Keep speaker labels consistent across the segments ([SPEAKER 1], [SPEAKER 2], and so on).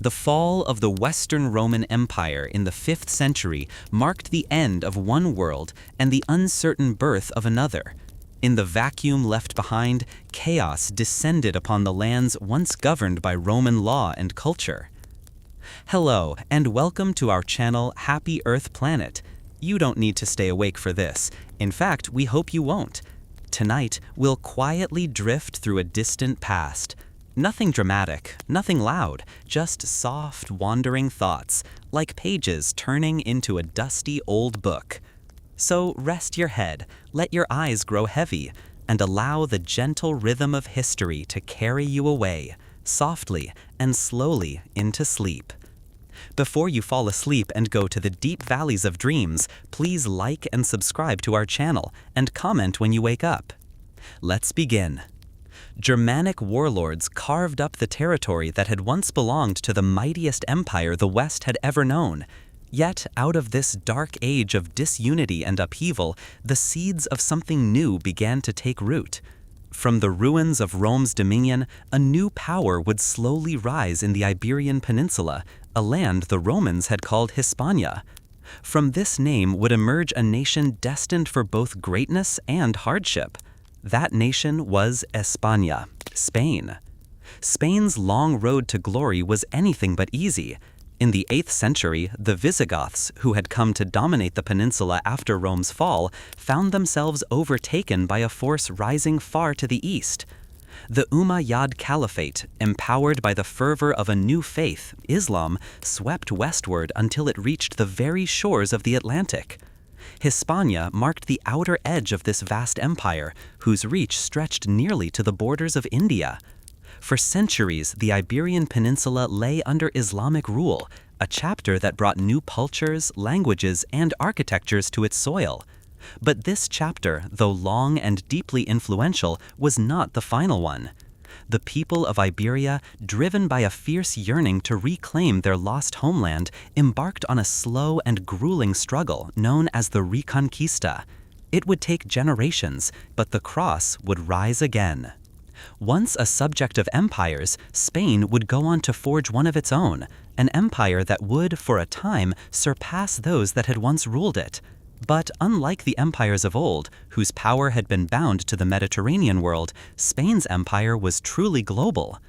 [SPEAKER 1] The fall of the Western Roman Empire in the 5th century marked the end of one world and the uncertain birth of another. In the vacuum left behind, chaos descended upon the lands once governed by Roman law and culture. Hello, and welcome to our channel Happy Earth Planet. You don't need to stay awake for this. In fact, we hope you won't. Tonight, we'll quietly drift through a distant past. Nothing dramatic, nothing loud, just soft, wandering thoughts, like pages turning into a dusty old book. So rest your head, let your eyes grow heavy, and allow the gentle rhythm of history to carry you away, softly and slowly into sleep. Before you fall asleep and go to the deep valleys of dreams, please like and subscribe to our channel and comment when you wake up. Let's begin. Germanic warlords carved up the territory that had once belonged to the mightiest empire the West had ever known. Yet, out of this dark age of disunity and upheaval, the seeds of something new began to take root. From the ruins of Rome's dominion, a new power would slowly rise in the Iberian Peninsula, a land the Romans had called Hispania. From this name would emerge a nation destined for both greatness and hardship. That nation was España, Spain. Spain's long road to glory was anything but easy. In the 8th century, the Visigoths, who had come to dominate the peninsula after Rome's fall, found themselves overtaken by a force rising far to the east. The Umayyad Caliphate, empowered by the fervor of a new faith, Islam, swept westward until it reached the very shores of the Atlantic. Hispania marked the outer edge of this vast empire, whose reach stretched nearly to the borders of India. For centuries, the Iberian Peninsula lay under Islamic rule, a chapter that brought new cultures, languages, and architectures to its soil. But this chapter, though long and deeply influential, was not the final one. The people of Iberia, driven by a fierce yearning to reclaim their lost homeland, embarked on a slow and grueling struggle known as the Reconquista. It would take generations, but the cross would rise again. Once a subject of empires, Spain would go on to forge one of its own, an empire that would, for a time, surpass those that had once ruled it. But unlike the empires of old, whose power had been bound to the Mediterranean world, Spain's empire was truly global.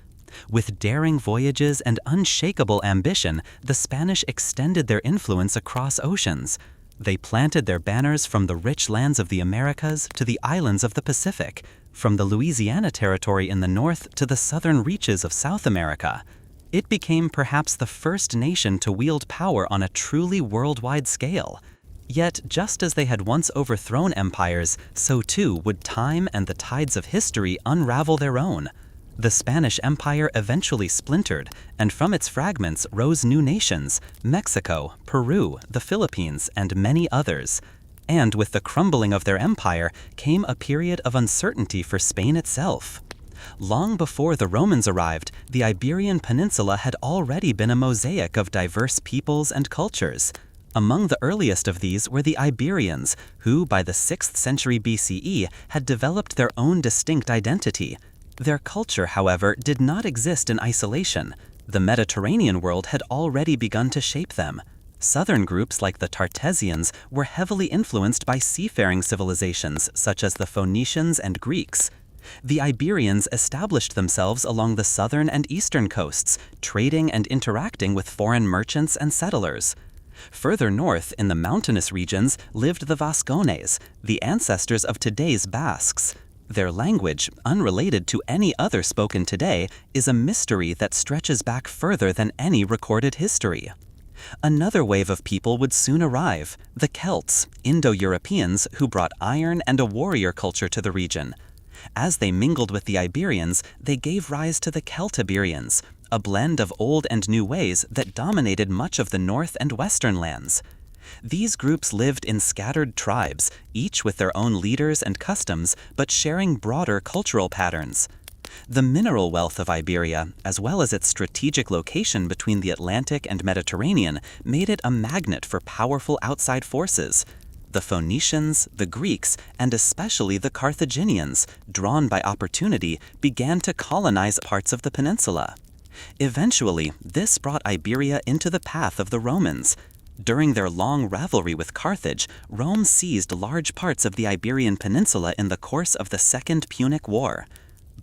[SPEAKER 1] With daring voyages and unshakable ambition, the Spanish extended their influence across oceans. They planted their banners from the rich lands of the Americas to the islands of the Pacific, from the Louisiana Territory in the north to the southern reaches of South America. It became perhaps the first nation to wield power on a truly worldwide scale. Yet, just as they had once overthrown empires, so too would time and the tides of history unravel their own. The Spanish Empire eventually splintered, and from its fragments rose new nations: Mexico, Peru, the Philippines, and many others. And with the crumbling of their empire came a period of uncertainty for Spain itself. Long before the Romans arrived, the Iberian Peninsula had already been a mosaic of diverse peoples and cultures. Among the earliest of these were the Iberians, who by the 6th century BCE had developed their own distinct identity. Their culture, however, did not exist in isolation. The Mediterranean world had already begun to shape them. Southern groups like the Tartessians were heavily influenced by seafaring civilizations such as the Phoenicians and Greeks. The Iberians established themselves along the southern and eastern coasts, trading and interacting with foreign merchants and settlers. Further north, in the mountainous regions, lived the Vascones, the ancestors of today's Basques. Their language, unrelated to any other spoken today, is a mystery that stretches back further than any recorded history. Another wave of people would soon arrive: the Celts, Indo-Europeans who brought iron and a warrior culture to the region. As they mingled with the Iberians, they gave rise to the Celtiberians, a blend of old and new ways that dominated much of the north and western lands. These groups lived in scattered tribes, each with their own leaders and customs, but sharing broader cultural patterns. The mineral wealth of Iberia, as well as its strategic location between the Atlantic and Mediterranean, made it a magnet for powerful outside forces. The Phoenicians, the Greeks, and especially the Carthaginians, drawn by opportunity, began to colonize parts of the peninsula. Eventually, this brought Iberia into the path of the Romans. During their long rivalry with Carthage, Rome seized large parts of the Iberian Peninsula in the course of the Second Punic War.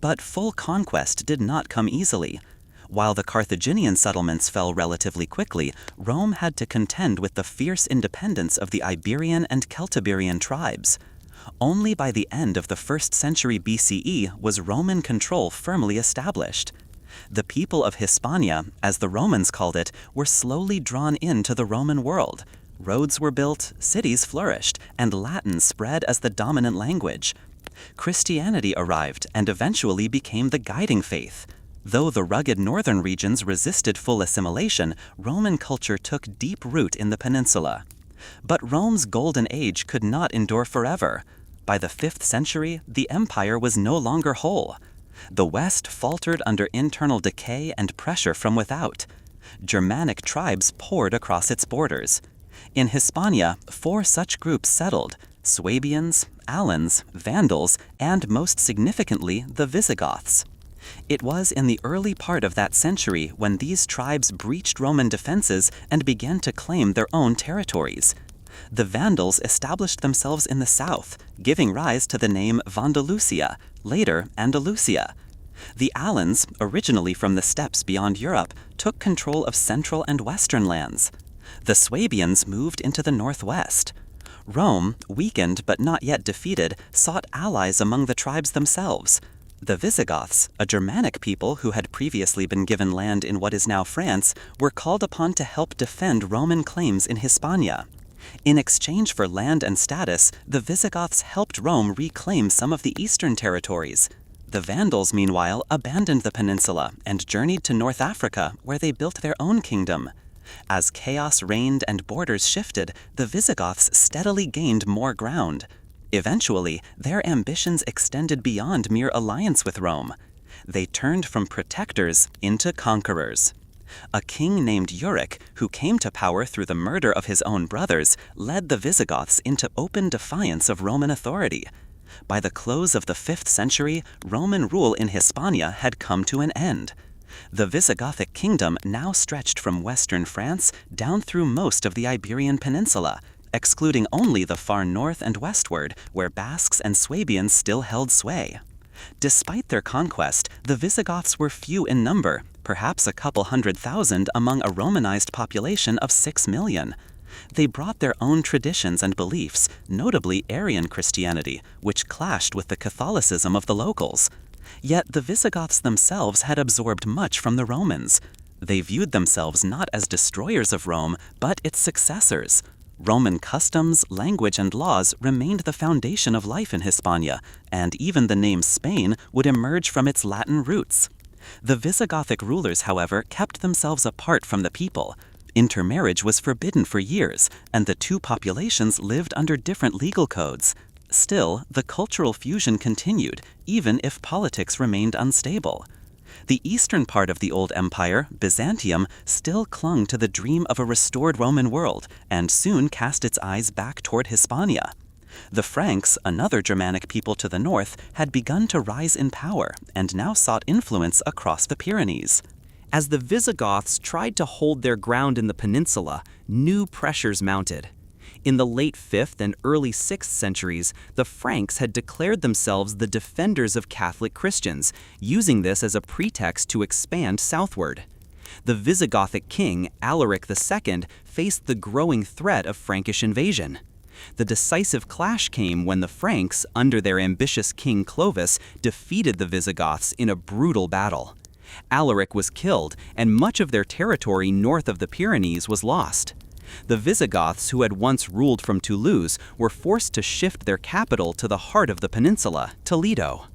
[SPEAKER 1] But full conquest did not come easily. While the Carthaginian settlements fell relatively quickly, Rome had to contend with the fierce independence of the Iberian and Celtiberian tribes. Only by the end of the 1st century BCE was Roman control firmly established. The people of Hispania, as the Romans called it, were slowly drawn into the Roman world. Roads were built, cities flourished, and Latin spread as the dominant language. Christianity arrived and eventually became the guiding faith. Though the rugged northern regions resisted full assimilation, Roman culture took deep root in the peninsula. But Rome's golden age could not endure forever. By the 5th century, the empire was no longer whole. The West faltered under internal decay and pressure from without. Germanic tribes poured across its borders. In Hispania, 4 such groups settled: Swabians, Alans, Vandals, and most significantly, the Visigoths. It was in the early part of that century when these tribes breached Roman defenses and began to claim their own territories. The Vandals established themselves in the south, giving rise to the name Vandalusia, later Andalusia. The Alans, originally from the steppes beyond Europe, took control of central and western lands. The Swabians moved into the northwest. Rome, weakened but not yet defeated, sought allies among the tribes themselves. The Visigoths, a Germanic people who had previously been given land in what is now France, were called upon to help defend Roman claims in Hispania. In exchange for land and status, the Visigoths helped Rome reclaim some of the eastern territories. The Vandals, meanwhile, abandoned the peninsula and journeyed to North Africa, where they built their own kingdom. As chaos reigned and borders shifted, the Visigoths steadily gained more ground. Eventually, their ambitions extended beyond mere alliance with Rome. They turned from protectors into conquerors. A king named Euric, who came to power through the murder of his own brothers, led the Visigoths into open defiance of Roman authority. By the close of the 5th century, Roman rule in Hispania had come to an end. The Visigothic kingdom now stretched from western France down through most of the Iberian Peninsula, excluding only the far north and westward, where Basques and Swabians still held sway. Despite their conquest, the Visigoths were few in number, perhaps a couple 100,000 among a Romanized population of 6 million. They brought their own traditions and beliefs, notably Arian Christianity, which clashed with the Catholicism of the locals. Yet the Visigoths themselves had absorbed much from the Romans. They viewed themselves not as destroyers of Rome, but its successors. Roman customs, language, and laws remained the foundation of life in Hispania, and even the name Spain would emerge from its Latin roots. The Visigothic rulers, however, kept themselves apart from the people. Intermarriage was forbidden for years, and the two populations lived under different legal codes. Still, the cultural fusion continued, even if politics remained unstable. The eastern part of the old empire, Byzantium, still clung to the dream of a restored Roman world, and soon cast its eyes back toward Hispania. The Franks, another Germanic people to the north, had begun to rise in power, and now sought influence across the Pyrenees.
[SPEAKER 2] As the Visigoths tried to hold their ground in the peninsula, new pressures mounted. In the late 5th and early 6th centuries, the Franks had declared themselves the defenders of Catholic Christians, using this as a pretext to expand southward. The Visigothic king, Alaric II, faced the growing threat of Frankish invasion. The decisive clash came when the Franks, under their ambitious king Clovis, defeated the Visigoths in a brutal battle. Alaric was killed, and much of their territory north of the Pyrenees was lost. The Visigoths, who had once ruled from Toulouse, were forced to shift their capital to the heart of the peninsula, Toledo.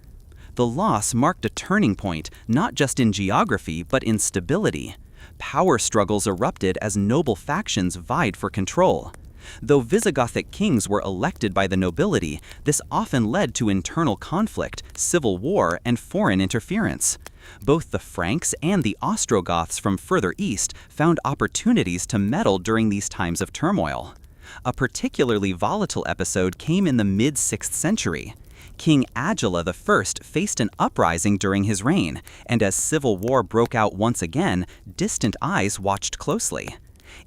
[SPEAKER 2] The loss marked a turning point, not just in geography, but in stability. Power struggles erupted as noble factions vied for control. Though Visigothic kings were elected by the nobility, this often led to internal conflict, civil war, and foreign interference. Both the Franks and the Ostrogoths from further east found opportunities to meddle during these times of turmoil. A particularly volatile episode came in the mid-6th century. King Agila I faced an uprising during his reign, and as civil war broke out once again, distant eyes watched closely.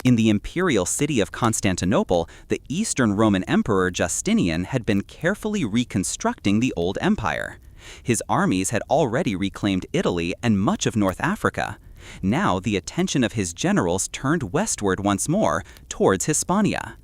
[SPEAKER 2] In the imperial city of Constantinople, the Eastern Roman Emperor Justinian had been carefully reconstructing the old empire. His armies had already reclaimed Italy and much of North Africa. Now the attention of his generals turned westward once more, towards Hispania.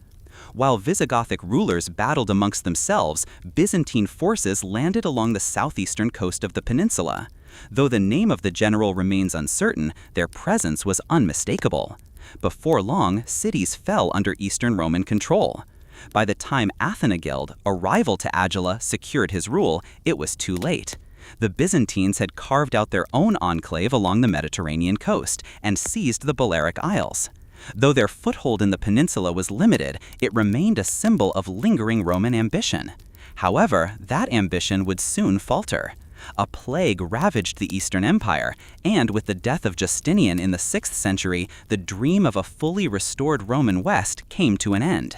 [SPEAKER 2] While Visigothic rulers battled amongst themselves, Byzantine forces landed along the southeastern coast of the peninsula. Though the name of the general remains uncertain, their presence was unmistakable. Before long, cities fell under Eastern Roman control. By the time Athanagild, a rival to Agila, secured his rule, it was too late. The Byzantines had carved out their own enclave along the Mediterranean coast and seized the Balearic Isles. Though their foothold in the peninsula was limited, it remained a symbol of lingering Roman ambition. However, that ambition would soon falter. A plague ravaged the Eastern Empire, and with the death of Justinian in the 6th century, the dream of a fully restored Roman West came to an end.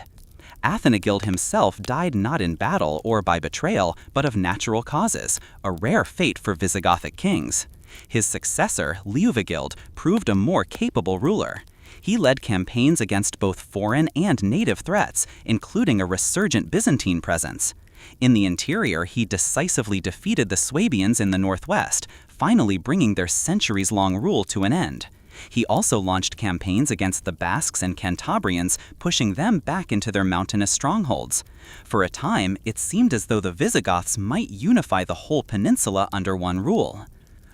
[SPEAKER 2] Athanagild himself died not in battle or by betrayal, but of natural causes, a rare fate for Visigothic kings. His successor, Liuvigild, proved a more capable ruler. He led campaigns against both foreign and native threats, including a resurgent Byzantine presence. In the interior, he decisively defeated the Swabians in the northwest, finally bringing their centuries-long rule to an end. He also launched campaigns against the Basques and Cantabrians, pushing them back into their mountainous strongholds. For a time, it seemed as though the Visigoths might unify the whole peninsula under one rule.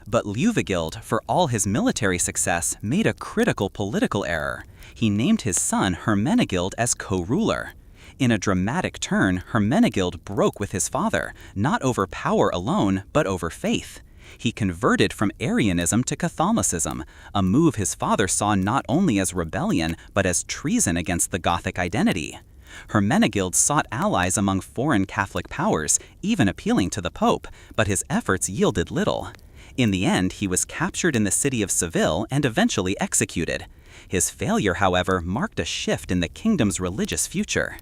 [SPEAKER 2] But Liuvigild, for all his military success, made a critical political error. He named his son Hermenegild as co-ruler. In a dramatic turn, Hermenegild broke with his father, not over power alone, but over faith. He converted from Arianism to Catholicism, a move his father saw not only as rebellion, but as treason against the Gothic identity. Hermenegild sought allies among foreign Catholic powers, even appealing to the Pope, but his efforts yielded little. In the end, he was captured in the city of Seville and eventually executed. His failure, however, marked a shift in the kingdom's religious future.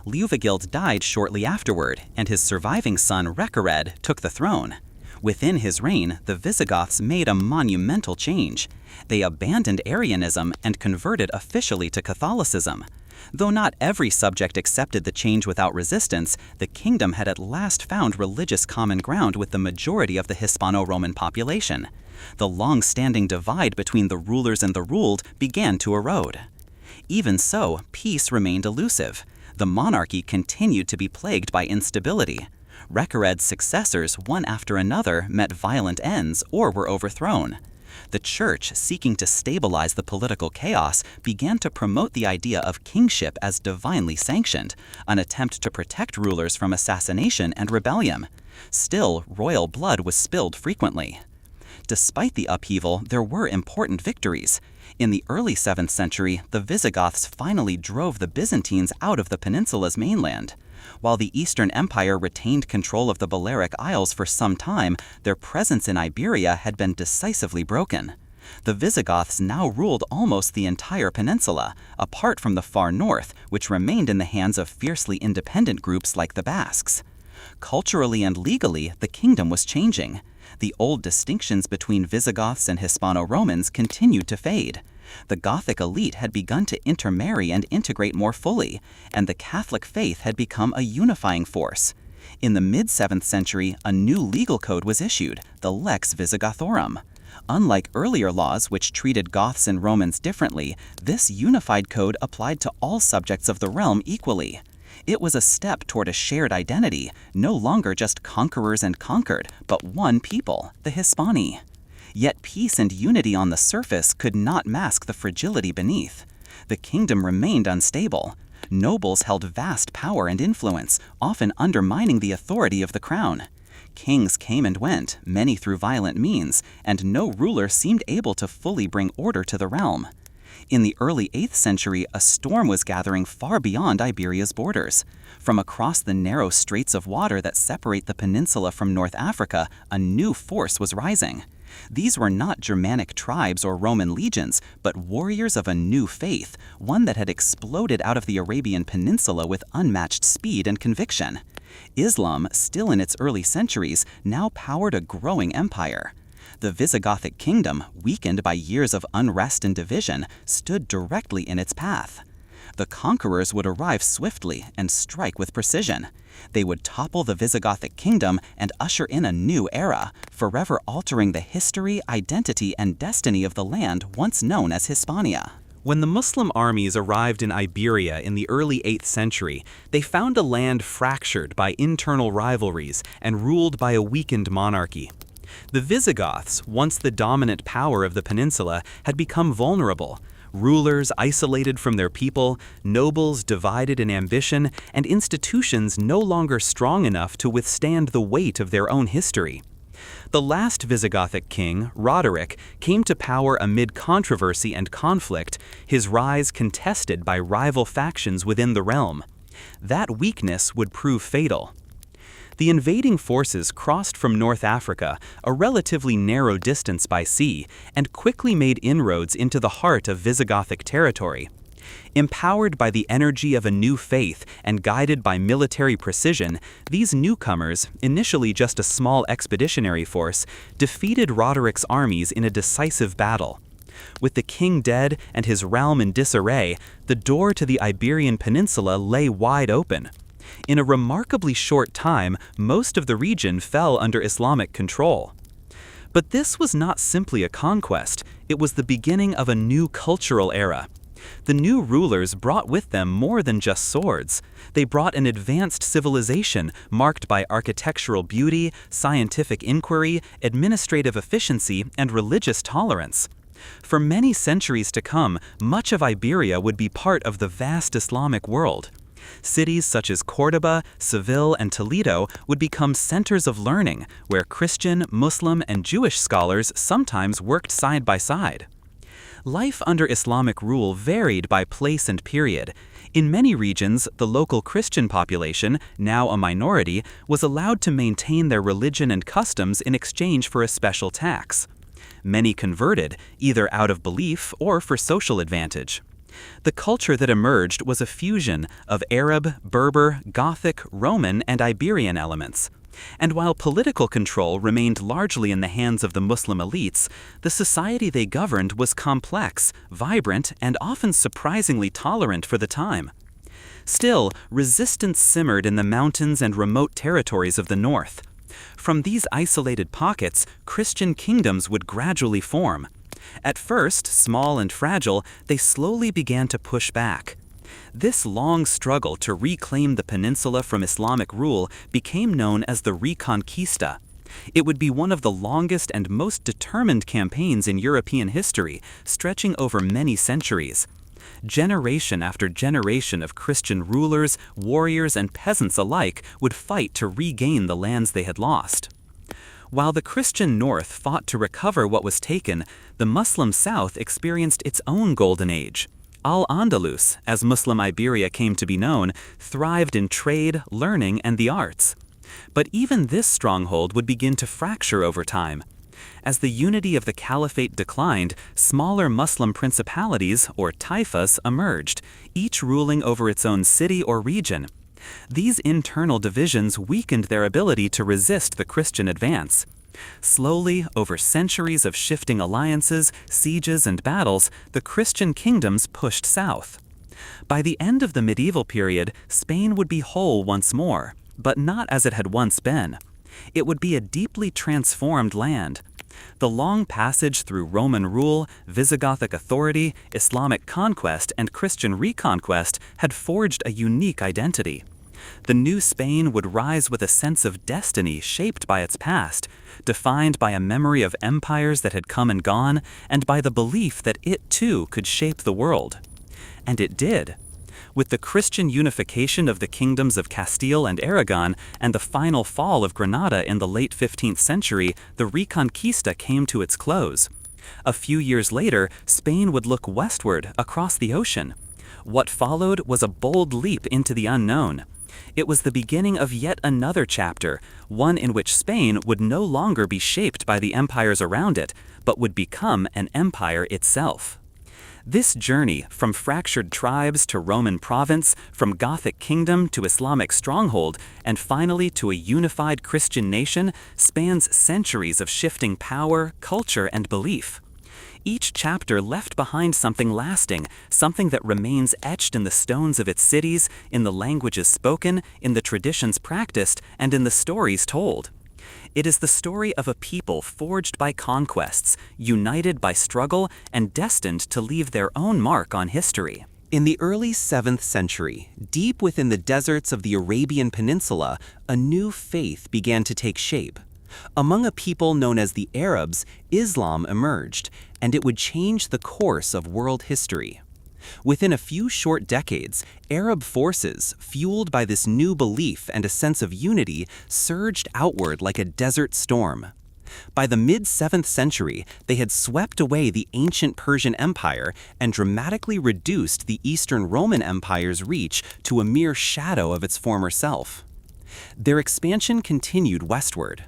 [SPEAKER 2] Liuvigild died shortly afterward, and his surviving son Recared took the throne. Within his reign, the Visigoths made a monumental change. They abandoned Arianism and converted officially to Catholicism. Though not every subject accepted the change without resistance, the kingdom had at last found religious common ground with the majority of the Hispano-Roman population. The long-standing divide between the rulers and the ruled began to erode. Even so, peace remained elusive. The monarchy continued to be plagued by instability. Recared's successors, one after another, met violent ends or were overthrown. The church, seeking to stabilize the political chaos, began to promote the idea of kingship as divinely sanctioned, an attempt to protect rulers from assassination and rebellion. Still, royal blood was spilled frequently. Despite the upheaval, there were important victories. In the early 7th century, the Visigoths finally drove the Byzantines out of the peninsula's mainland. While the Eastern Empire retained control of the Balearic Isles for some time, their presence in Iberia had been decisively broken. The Visigoths now ruled almost the entire peninsula, apart from the far north, which remained in the hands of fiercely independent groups like the Basques. Culturally and legally, the kingdom was changing. The old distinctions between Visigoths and Hispano-Romans continued to fade. The Gothic elite had begun to intermarry and integrate more fully, and the Catholic faith had become a unifying force. In the mid-7th century, a new legal code was issued, the Lex Visigothorum. Unlike earlier laws which treated Goths and Romans differently, this unified code applied to all subjects of the realm equally. It was a step toward a shared identity, no longer just conquerors and conquered, but one people, the Hispani. Yet peace and unity on the surface could not mask the fragility beneath. The kingdom remained unstable. Nobles held vast power and influence, often undermining the authority of the crown. Kings came and went, many through violent means, and no ruler seemed able to fully bring order to the realm. In the early 8th century, a storm was gathering far beyond Iberia's borders. From across the narrow straits of water that separate the peninsula from North Africa, a new force was rising. These were not Germanic tribes or Roman legions, but warriors of a new faith, one that had exploded out of the Arabian Peninsula with unmatched speed and conviction. Islam, still in its early centuries, now powered a growing empire. The Visigothic kingdom, weakened by years of unrest and division, stood directly in its path. The conquerors would arrive swiftly and strike with precision. They would topple the Visigothic kingdom and usher in a new era, forever altering the history, identity, and destiny of the land once known as Hispania.
[SPEAKER 1] When the Muslim armies arrived in Iberia in the early 8th century, they found a land fractured by internal rivalries and ruled by a weakened monarchy. The Visigoths, once the dominant power of the peninsula, had become vulnerable. Rulers isolated from their people, nobles divided in ambition, and institutions no longer strong enough to withstand the weight of their own history. The last Visigothic king, Roderick, came to power amid controversy and conflict, his rise contested by rival factions within the realm. That weakness would prove fatal. The invading forces crossed from North Africa, a relatively narrow distance by sea, and quickly made inroads into the heart of Visigothic territory. Empowered by the energy of a new faith and guided by military precision, these newcomers, initially just a small expeditionary force, defeated Roderick's armies in a decisive battle. With the king dead and his realm in disarray, the door to the Iberian Peninsula lay wide open. In a remarkably short time, most of the region fell under Islamic control. But this was not simply a conquest, it was the beginning of a new cultural era. The new rulers brought with them more than just swords. They brought an advanced civilization marked by architectural beauty, scientific inquiry, administrative efficiency, and religious tolerance. For many centuries to come, much of Iberia would be part of the vast Islamic world. Cities such as Córdoba, Seville, and Toledo would become centers of learning, where Christian, Muslim, and Jewish scholars sometimes worked side by side. Life under Islamic rule varied by place and period. In many regions, the local Christian population, now a minority, was allowed to maintain their religion and customs in exchange for a special tax. Many converted, either out of belief or for social advantage. The culture that emerged was a fusion of Arab, Berber, Gothic, Roman, and Iberian elements. And while political control remained largely in the hands of the Muslim elites, the society they governed was complex, vibrant, and often surprisingly tolerant for the time. Still, resistance simmered in the mountains and remote territories of the north. From these isolated pockets, Christian kingdoms would gradually form. At first, small and fragile, they slowly began to push back. This long struggle to reclaim the peninsula from Islamic rule became known as the Reconquista. It would be one of the longest and most determined campaigns in European history, stretching over many centuries. Generation after generation of Christian rulers, warriors, and peasants alike would fight to regain the lands they had lost. While the Christian North fought to recover what was taken, the Muslim South experienced its own golden age. Al-Andalus, as Muslim Iberia came to be known, thrived in trade, learning, and the arts. But even this stronghold would begin to fracture over time. As the unity of the caliphate declined, smaller Muslim principalities, or taifas, emerged, each ruling over its own city or region. These internal divisions weakened their ability to resist the Christian advance. Slowly, over centuries of shifting alliances, sieges, and battles, the Christian kingdoms pushed south. By the end of the medieval period, Spain would be whole once more, but not as it had once been. It would be a deeply transformed land. The long passage through Roman rule, Visigothic authority, Islamic conquest, and Christian reconquest had forged a unique identity. The new Spain would rise with a sense of destiny shaped by its past, defined by a memory of empires that had come and gone, and by the belief that it too could shape the world. And it did. With the Christian unification of the kingdoms of Castile and Aragon and the final fall of Granada in the late 15th century, the Reconquista came to its close. A few years later, Spain would look westward across the ocean. What followed was a bold leap into the unknown. It was the beginning of yet another chapter, one in which Spain would no longer be shaped by the empires around it, but would become an empire itself.
[SPEAKER 2] This journey, from fractured tribes to Roman province, from Gothic kingdom to Islamic stronghold, and finally to a unified Christian nation, spans centuries of shifting power, culture, and belief. Each chapter left behind something lasting, something that remains etched in the stones of its cities, in the languages spoken, in the traditions practiced, and in the stories told. It is the story of a people forged by conquests, united by struggle, and destined to leave their own mark on history.
[SPEAKER 1] In the early 7th century, deep within the deserts of the Arabian Peninsula, a new faith began to take shape. Among a people known as the Arabs, Islam emerged, and it would change the course of world history. Within a few short decades, Arab forces, fueled by this new belief and a sense of unity, surged outward like a desert storm. By the mid-7th century, they had swept away the ancient Persian Empire and dramatically reduced the Eastern Roman Empire's reach to a mere shadow of its former self. Their expansion continued westward.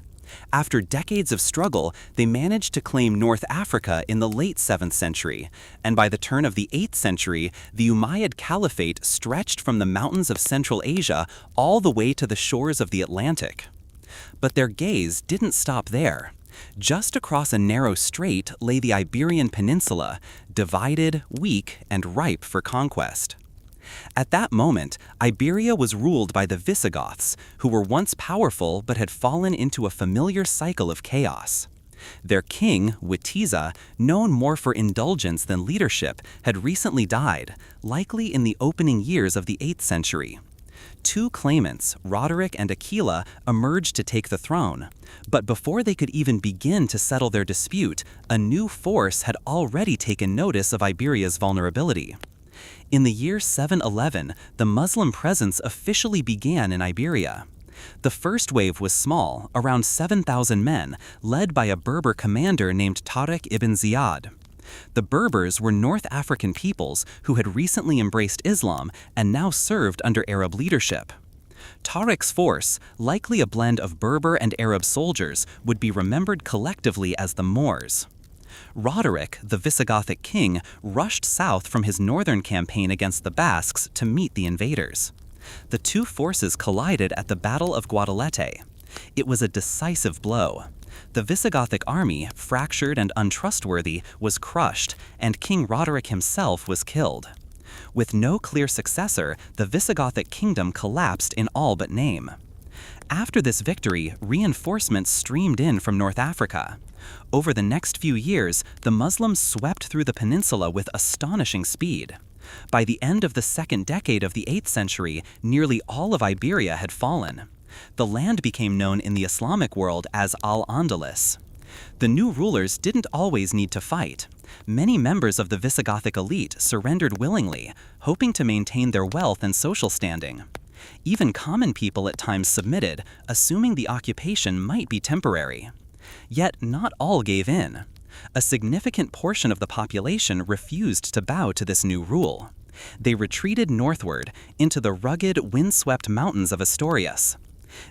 [SPEAKER 1] After decades of struggle, they managed to claim North Africa in the late 7th century, and by the turn of the 8th century, the Umayyad Caliphate stretched from the mountains of Central Asia all the way to the shores of the Atlantic. But their gaze didn't stop there. Just across a narrow strait lay the Iberian Peninsula, divided, weak, and ripe for conquest. At that moment, Iberia was ruled by the Visigoths, who were once powerful but had fallen into a familiar cycle of chaos. Their king, Witiza, known more for indulgence than leadership, had recently died, likely in the opening years of the 8th century. Two claimants, Roderick and Aquila, emerged to take the throne. But before they could even begin to settle their dispute, a new force had already taken notice of Iberia's vulnerability. In the year 711, the Muslim presence officially began in Iberia. The first wave was small, around 7,000 men, led by a Berber commander named Tariq ibn Ziyad. The Berbers were North African peoples who had recently embraced Islam and now served under Arab leadership. Tariq's force, likely a blend of Berber and Arab soldiers, would be remembered collectively as the Moors. Roderick, the Visigothic king, rushed south from his northern campaign against the Basques to meet the invaders. The two forces collided at the Battle of Guadalete. It was a decisive blow. The Visigothic army, fractured and untrustworthy, was crushed, and King Roderick himself was killed. With no clear successor, the Visigothic kingdom collapsed in all but name. After this victory, reinforcements streamed in from North Africa. Over the next few years, the Muslims swept through the peninsula with astonishing speed. By the end of the second decade of the 8th century, nearly all of Iberia had fallen. The land became known in the Islamic world as Al-Andalus. The new rulers didn't always need to fight. Many members of the Visigothic elite surrendered willingly, hoping to maintain their wealth and social standing. Even common people at times submitted, assuming the occupation might be temporary. Yet not all gave in. A significant portion of the population refused to bow to this new rule. They retreated northward into the rugged, windswept mountains of Asturias.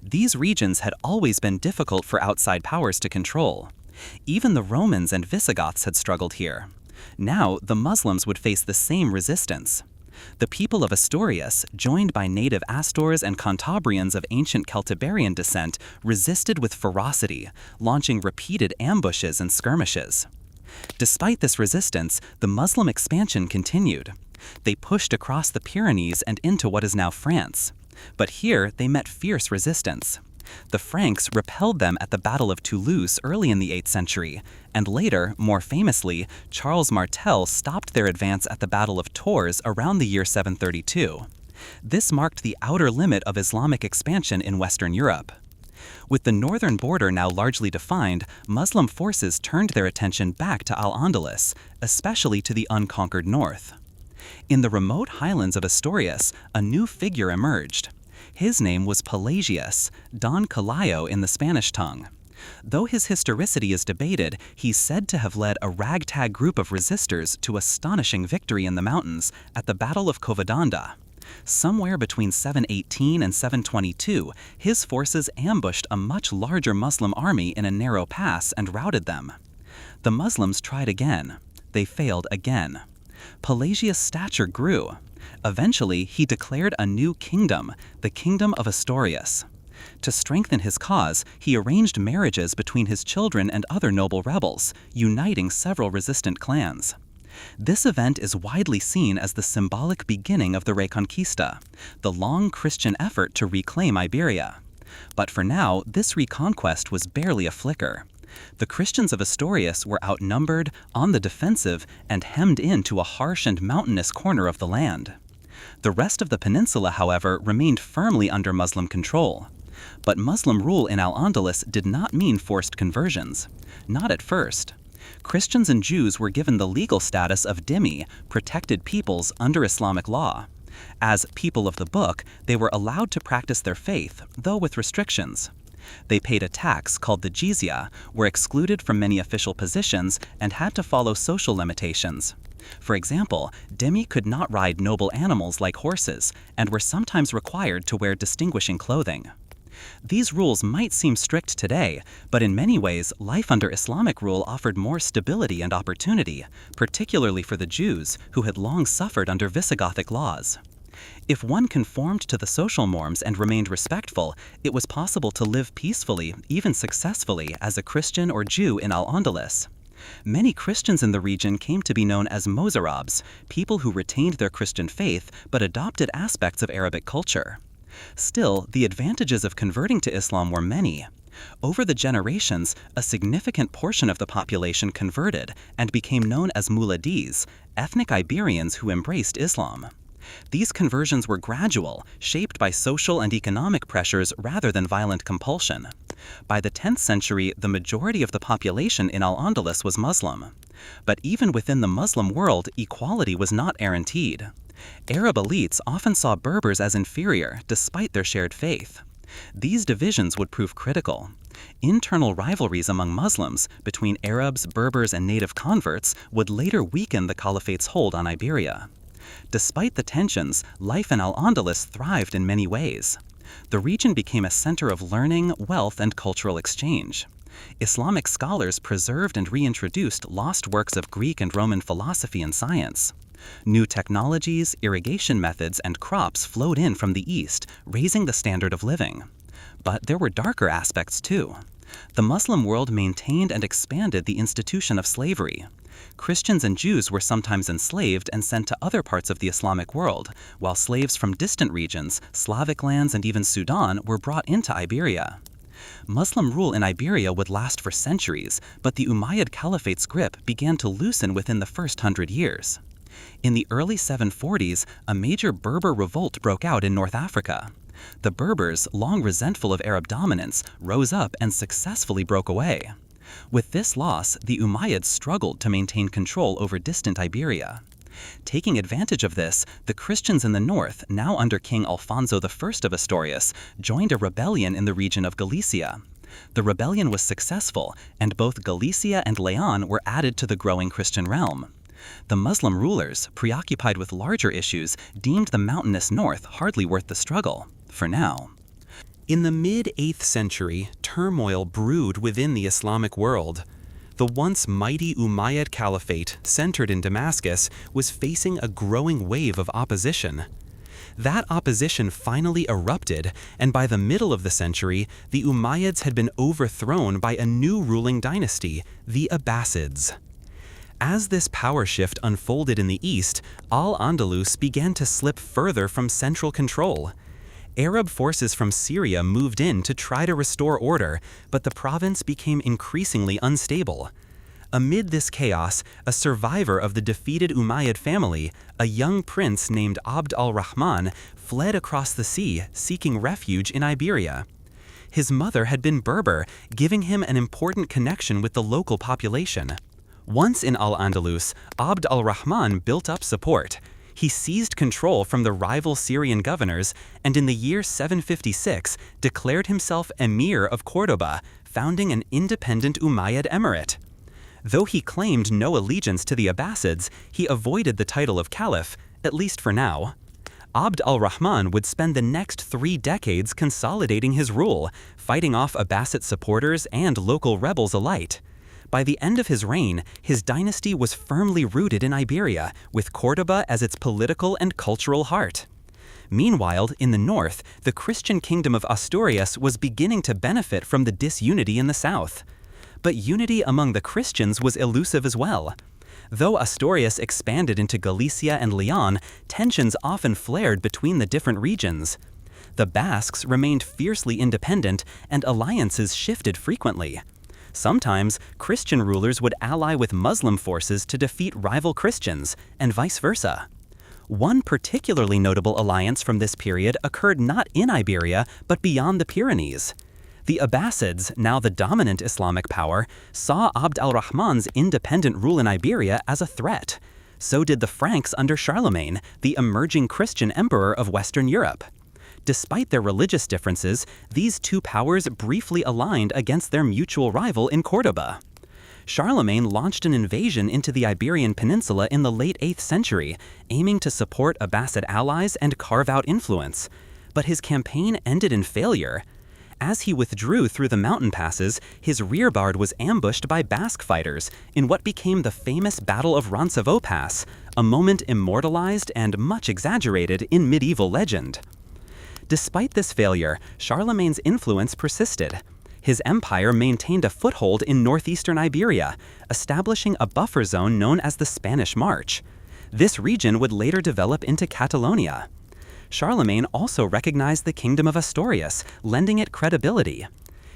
[SPEAKER 1] These regions had always been difficult for outside powers to control. Even the Romans and Visigoths had struggled here. Now the Muslims would face the same resistance. The people of Asturias, joined by native Astors and Cantabrians of ancient Celtiberian descent, resisted with ferocity, launching repeated ambushes and skirmishes. Despite this resistance, the Muslim expansion continued. They pushed across the Pyrenees and into what is now France. But here they met fierce resistance. The Franks repelled them at the Battle of Toulouse early in the 8th century, and later, more famously, Charles Martel stopped their advance at the Battle of Tours around the year 732. This marked the outer limit of Islamic expansion in Western Europe. With the northern border now largely defined, Muslim forces turned their attention back to Al-Andalus, especially to the unconquered north. In the remote highlands of Asturias, a new figure emerged. His name was Pelagius, Don Calayo in the Spanish tongue. Though his historicity is debated, he's said to have led a ragtag group of resistors to astonishing victory in the mountains at the Battle of Covadonga. Somewhere between 718 and 722, his forces ambushed a much larger Muslim army in a narrow pass and routed them. The Muslims tried again. They failed again.
[SPEAKER 2] Pelagius' stature grew. Eventually, he declared a new kingdom, the Kingdom of Asturias. To strengthen his cause, he arranged marriages between his children and other noble rebels, uniting several resistant clans. This event is widely seen as the symbolic beginning of the Reconquista, the long Christian effort to reclaim Iberia. But for now, this reconquest was barely a flicker. The Christians of Asturias were outnumbered, on the defensive, and hemmed into a harsh and mountainous corner of the land. The rest of the peninsula, however, remained firmly under Muslim control. But Muslim rule in Al-Andalus did not mean forced conversions. Not at first. Christians and Jews were given the legal status of dhimmi, protected peoples under Islamic law. As people of the book, they were allowed to practice their faith, though with restrictions. They paid a tax called the jizya, were excluded from many official positions, and had to follow social limitations. For example, dhimmi could not ride noble animals like horses, and were sometimes required to wear distinguishing clothing. These rules might seem strict today, but in many ways, life under Islamic rule offered more stability and opportunity, particularly for the Jews, who had long suffered under Visigothic laws. If one conformed to the social norms and remained respectful, it was possible to live peacefully, even successfully, as a Christian or Jew in Al-Andalus. Many Christians in the region came to be known as Mozarabs, people who retained their Christian faith but adopted aspects of Arabic culture. Still, the advantages of converting to Islam were many. Over the generations, a significant portion of the population converted and became known as Muladis, ethnic Iberians who embraced Islam. These conversions were gradual, shaped by social and economic pressures rather than violent compulsion. By the 10th century, the majority of the population in Al-Andalus was Muslim. But even within the Muslim world, equality was not guaranteed. Arab elites often saw Berbers as inferior, despite their shared faith. These divisions would prove critical. Internal rivalries among Muslims, between Arabs, Berbers, and native converts, would later weaken the caliphate's hold on Iberia. Despite the tensions, life in Al-Andalus thrived in many ways. The region became a center of learning, wealth, and cultural exchange. Islamic scholars preserved and reintroduced lost works of Greek and Roman philosophy and science. New technologies, irrigation methods, and crops flowed in from the east, raising the standard of living. But there were darker aspects too. The Muslim world maintained and expanded the institution of slavery. Christians and Jews were sometimes enslaved and sent to other parts of the Islamic world, while slaves from distant regions, Slavic lands, and even Sudan were brought into Iberia. Muslim rule in Iberia would last for centuries, but the Umayyad Caliphate's grip began to loosen within the first 100 years. In the early 740s, a major Berber revolt broke out in North Africa. The Berbers, long resentful of Arab dominance, rose up and successfully broke away. With this loss, the Umayyads struggled to maintain control over distant Iberia. Taking advantage of this, the Christians in the north, now under King Alfonso I of Asturias, joined a rebellion in the region of Galicia. The rebellion was successful, and both Galicia and Leon were added to the growing Christian realm. The Muslim rulers, preoccupied with larger issues, deemed the mountainous north hardly worth the struggle, for now.
[SPEAKER 1] In the mid-8th century, turmoil brewed within the Islamic world. The once mighty Umayyad Caliphate, centered in Damascus, was facing a growing wave of opposition. That opposition finally erupted, and by the middle of the century, the Umayyads had been overthrown by a new ruling dynasty, the Abbasids. As this power shift unfolded in the east, Al-Andalus began to slip further from central control. Arab forces from Syria moved in to try to restore order, but the province became increasingly unstable. Amid this chaos, a survivor of the defeated Umayyad family, a young prince named Abd al-Rahman, fled across the sea, seeking refuge in Iberia. His mother had been Berber, giving him an important connection with the local population. Once in Al-Andalus, Abd al-Rahman built up support. He seized control from the rival Syrian governors, and in the year 756 declared himself Emir of Cordoba, founding an independent Umayyad emirate. Though he claimed no allegiance to the Abbasids, he avoided the title of Caliph, at least for now. Abd al-Rahman would spend the next 3 decades consolidating his rule, fighting off Abbasid supporters and local rebels alike. By the end of his reign, his dynasty was firmly rooted in Iberia, with Córdoba as its political and cultural heart. Meanwhile, in the north, the Christian kingdom of Asturias was beginning to benefit from the disunity in the south. But unity among the Christians was elusive as well. Though Asturias expanded into Galicia and Leon, tensions often flared between the different regions. The Basques remained fiercely independent, and alliances shifted frequently. Sometimes, Christian rulers would ally with Muslim forces to defeat rival Christians, and vice versa. One particularly notable alliance from this period occurred not in Iberia, but beyond the Pyrenees. The Abbasids, now the dominant Islamic power, saw Abd al-Rahman's independent rule in Iberia as a threat. So did the Franks under Charlemagne, the emerging Christian emperor of Western Europe. Despite their religious differences, these two powers briefly aligned against their mutual rival in Córdoba. Charlemagne launched an invasion into the Iberian Peninsula in the late 8th century, aiming to support Abbasid allies and carve out influence. But his campaign ended in failure. As he withdrew through the mountain passes, his rearguard was ambushed by Basque fighters in what became the famous Battle of Roncevaux Pass, a moment immortalized and much exaggerated in medieval legend. Despite this failure, Charlemagne's influence persisted. His empire maintained a foothold in northeastern Iberia, establishing a buffer zone known as the Spanish March. This region would later develop into Catalonia. Charlemagne also recognized the Kingdom of Asturias, lending it credibility.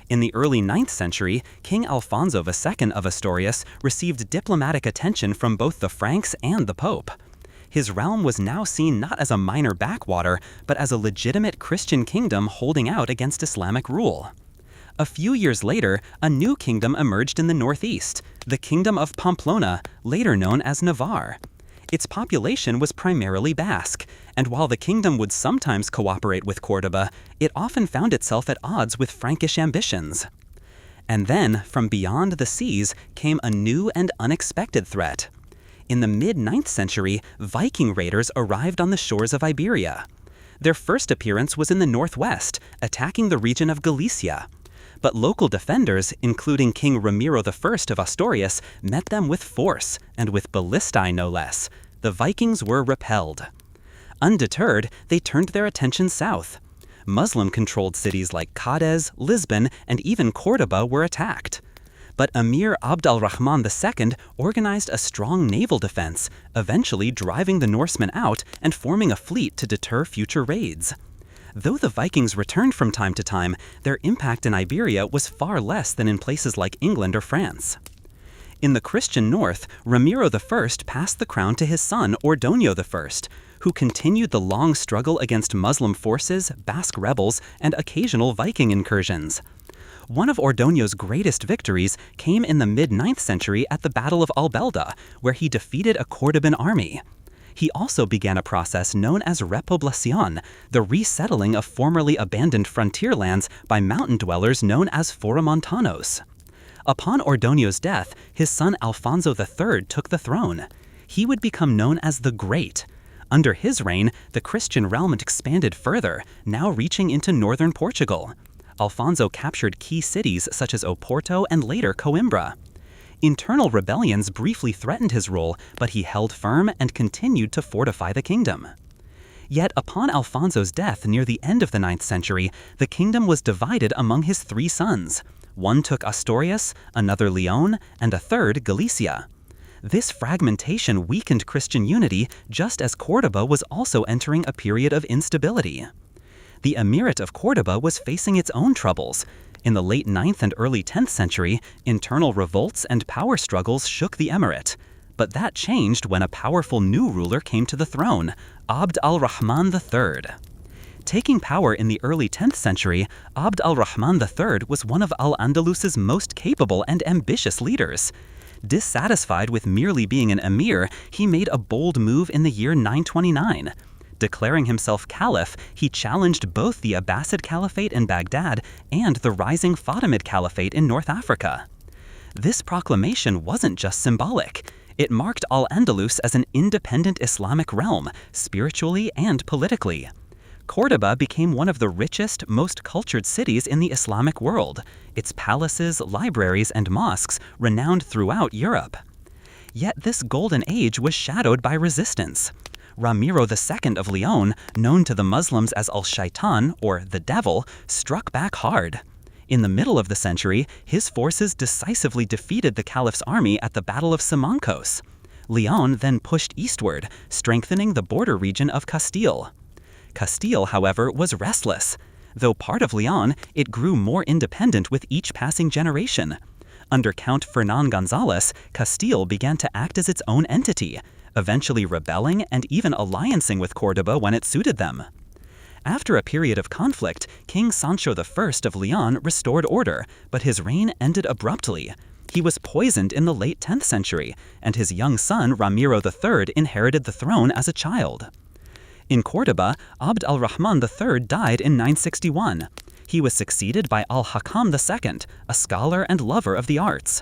[SPEAKER 1] In the early 9th century, King Alfonso II of Asturias received diplomatic attention from both the Franks and the Pope. His realm was now seen not as a minor backwater, but as a legitimate Christian kingdom holding out against Islamic rule. A few years later, a new kingdom emerged in the northeast, the Kingdom of Pamplona, later known as Navarre. Its population was primarily Basque, and while the kingdom would sometimes cooperate with Córdoba, it often found itself at odds with Frankish ambitions. And then, from beyond the seas, came a new and unexpected threat. In the mid-9th century, Viking raiders arrived on the shores of Iberia. Their first appearance was in the northwest, attacking the region of Galicia. But local defenders, including King Ramiro I of Asturias, met them with force, and with ballistae no less. The Vikings were repelled. Undeterred, they turned their attention south. Muslim-controlled cities like Cádiz, Lisbon, and even Córdoba were attacked. But Emir Abd al-Rahman II organized a strong naval defense, eventually driving the Norsemen out and forming a fleet to deter future raids. Though the Vikings returned from time to time, their impact in Iberia was far less than in places like England or France. In the Christian north, Ramiro I passed the crown to his son Ordoño I, who continued the long struggle against Muslim forces, Basque rebels, and occasional Viking incursions. One of Ordoño's greatest victories came in the mid-9th century at the Battle of Albelda, where he defeated a Cordoban army. He also began a process known as repoblación, the resettling of formerly abandoned frontier lands by mountain dwellers known as foramontanos. Upon Ordoño's death, his son Alfonso III took the throne. He would become known as the Great. Under his reign, the Christian realm expanded further, now reaching into northern Portugal. Alfonso captured key cities such as Oporto and later Coimbra. Internal rebellions briefly threatened his rule, but he held firm and continued to fortify the kingdom. Yet upon Alfonso's death near the end of the 9th century, the kingdom was divided among his 3 sons. One took Asturias, another Leon, and a third Galicia. This fragmentation weakened Christian unity just as Córdoba was also entering a period of instability. The Emirate of Córdoba was facing its own troubles. In the late 9th and early 10th century, internal revolts and power struggles shook the emirate. But that changed when a powerful new ruler came to the throne, Abd al-Rahman III. Taking power in the early 10th century, Abd al-Rahman III was one of Al-Andalus's most capable and ambitious leaders. Dissatisfied with merely being an emir, he made a bold move in the year 929. Declaring himself caliph, he challenged both the Abbasid Caliphate in Baghdad and the rising Fatimid Caliphate in North Africa. This proclamation wasn't just symbolic. It marked Al-Andalus as an independent Islamic realm, spiritually and politically. Córdoba became one of the richest, most cultured cities in the Islamic world, its palaces, libraries, and mosques renowned throughout Europe. Yet this golden age was shadowed by resistance. Ramiro II of Leon, known to the Muslims as Al-Shaitan, or the Devil, struck back hard. In the middle of the century, his forces decisively defeated the Caliph's army at the Battle of Simancos. Leon then pushed eastward, strengthening the border region of Castile. Castile, however, was restless. Though part of Leon, it grew more independent with each passing generation. Under Count Fernán González, Castile began to act as its own entity, eventually rebelling and even alliancing with Córdoba when it suited them. After a period of conflict, King Sancho I of Leon restored order, but his reign ended abruptly. He was poisoned in the late 10th century, and his young son Ramiro III inherited the throne as a child. In Córdoba, Abd al-Rahman III died in 961. He was succeeded by al-Hakam II, a scholar and lover of the arts.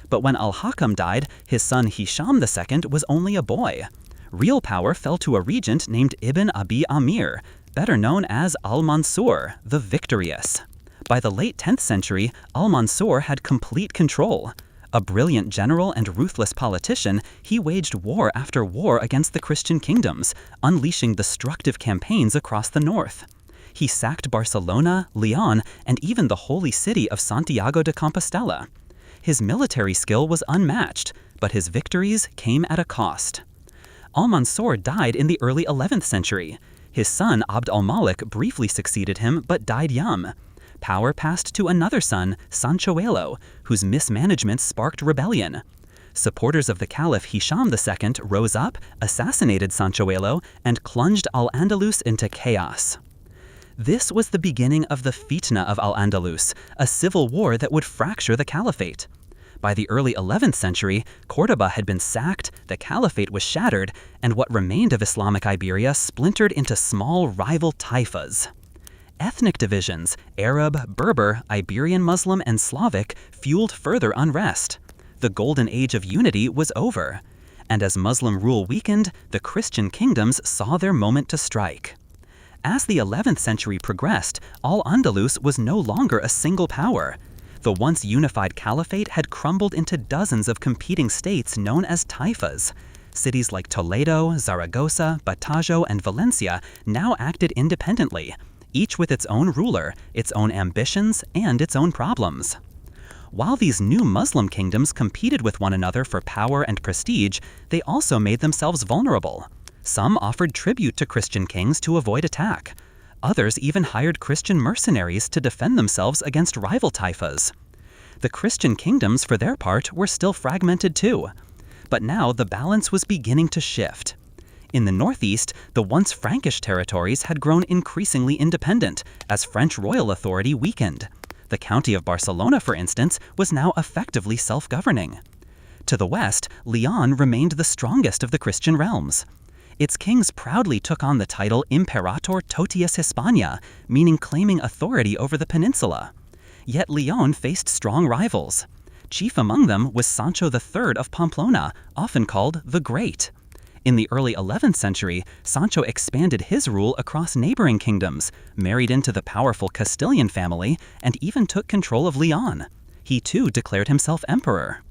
[SPEAKER 1] But when al-Hakam died, his son Hisham II was only a boy. Real power fell to a regent named Ibn Abi Amir, better known as al-Mansur, the Victorious. By the late 10th century, al-Mansur had complete control. A brilliant general and ruthless politician, he waged war after war against the Christian kingdoms, unleashing destructive campaigns across the north. He sacked Barcelona, Leon, and even the holy city of Santiago de Compostela. His military skill was unmatched, but his victories came at a cost. Al-Mansur died in the early 11th century. His son Abd al-Malik briefly succeeded him but died young. Power passed to another son, Sanchoelo, whose mismanagement sparked rebellion. Supporters of the Caliph Hisham II rose up, assassinated Sanchoelo, and plunged Al-Andalus into chaos. This was the beginning of the Fitna of Al-Andalus, a civil war that would fracture the caliphate. By the early 11th century, Córdoba had been sacked, the caliphate was shattered, and what remained of Islamic Iberia splintered into small rival taifas. Ethnic divisions, Arab, Berber, Iberian Muslim, and Slavic, fueled further unrest. The golden age of unity was over. And as Muslim rule weakened, the Christian kingdoms saw their moment to strike. As the 11th century progressed, Al-Andalus was no longer a single power. The once unified caliphate had crumbled into dozens of competing states known as taifas. Cities like Toledo, Zaragoza, Badajoz, and Valencia now acted independently, each with its own ruler, its own ambitions, and its own problems. While these new Muslim kingdoms competed with one another for power and prestige, they also made themselves vulnerable. Some offered tribute to Christian kings to avoid attack. Others even hired Christian mercenaries to defend themselves against rival taifas. The Christian kingdoms, for their part, were still fragmented too. But now the balance was beginning to shift. In the northeast, the once Frankish territories had grown increasingly independent as French royal authority weakened. The county of Barcelona, for instance, was now effectively self-governing. To the west, Leon remained the strongest of the Christian realms. Its kings proudly took on the title Imperator Totius Hispania, meaning claiming authority over the peninsula. Yet Leon faced strong rivals. Chief among them was Sancho III of Pamplona, often called the Great. In the early 11th century, Sancho expanded his rule across neighboring kingdoms, married into the powerful Castilian family, and even took control of Leon. He too declared himself emperor.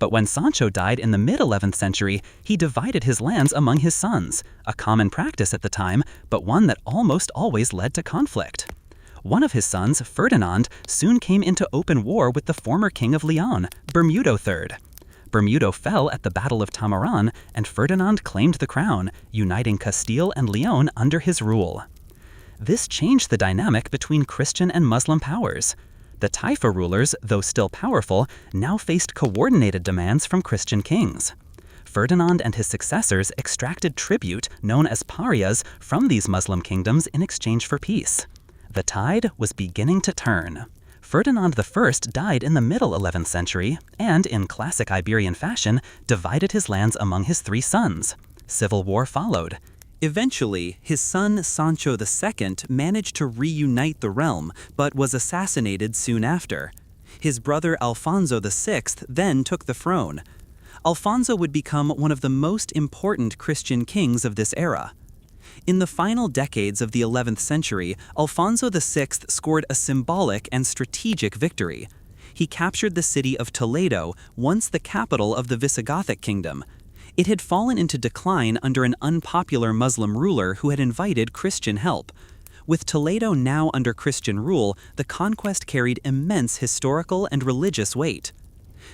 [SPEAKER 1] But when Sancho died in the mid-11th century, he divided his lands among his sons, a common practice at the time, but one that almost always led to conflict. One of his sons, Ferdinand, soon came into open war with the former king of Leon, Bermudo III. Bermudo fell at the Battle of Tamaran, and Ferdinand claimed the crown, uniting Castile and Leon under his rule. This changed the dynamic between Christian and Muslim powers. The Taifa rulers, though still powerful, now faced coordinated demands from Christian kings. Ferdinand and his successors extracted tribute, known as parias, from these Muslim kingdoms in exchange for peace. The tide was beginning to turn. Ferdinand I died in the middle 11th century and, in classic Iberian fashion, divided his lands among his three sons. Civil war followed. Eventually, his son Sancho II managed to reunite the realm, but was assassinated soon after. His brother Alfonso VI then took the throne. Alfonso would become one of the most important Christian kings of this era. In the final decades of the 11th century, Alfonso VI scored a symbolic and strategic victory. He captured the city of Toledo, once the capital of the Visigothic kingdom. It had fallen into decline under an unpopular Muslim ruler who had invited Christian help. With Toledo now under Christian rule, the conquest carried immense historical and religious weight.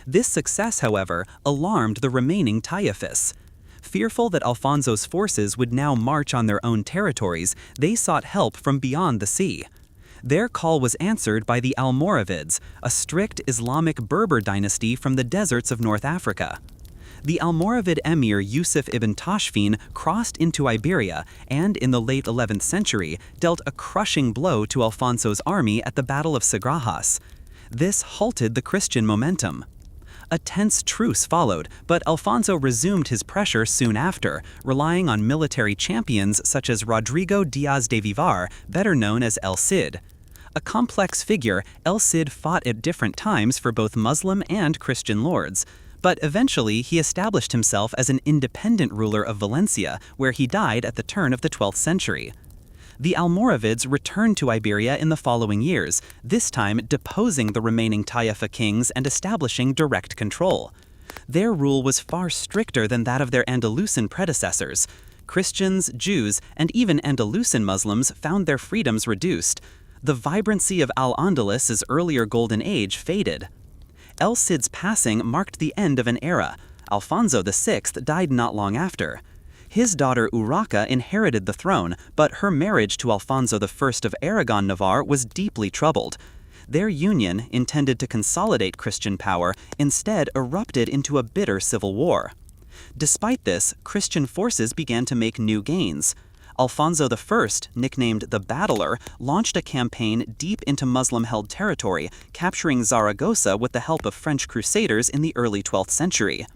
[SPEAKER 1] This success, however, alarmed the remaining Taifists. Fearful that Alfonso's forces would now march on their own territories, they sought help from beyond the sea. Their call was answered by the Almoravids, a strict Islamic Berber dynasty from the deserts of North Africa. The Almoravid emir Yusuf ibn Tashfin crossed into Iberia and, in the late 11th century, dealt a crushing blow to Alfonso's army at the Battle of Sagrajas. This halted the Christian momentum. A tense truce followed, but Alfonso resumed his pressure soon after, relying on military champions such as Rodrigo Diaz de Vivar, better known as El Cid. A complex figure, El Cid fought at different times for both Muslim and Christian lords. But eventually he established himself as an independent ruler of Valencia, where he died at the turn of the 12th century. The Almoravids returned to Iberia in the following years, this time deposing the remaining Taifa kings and establishing direct control. Their rule was far stricter than that of their Andalusian predecessors. Christians, Jews, and even Andalusian Muslims found their freedoms reduced. The vibrancy of Al-Andalus's earlier golden age faded. El Cid's passing marked the end of an era. Alfonso VI died not long after. His daughter Urraca inherited the throne, but her marriage to Alfonso I of Aragon-Navarre was deeply troubled. Their union, intended to consolidate Christian power, instead erupted into a bitter civil war. Despite this, Christian forces began to make new gains. Alfonso I, nicknamed the Battler, launched a campaign deep into Muslim-held territory, capturing Zaragoza with the help of French crusaders in the early 12th century.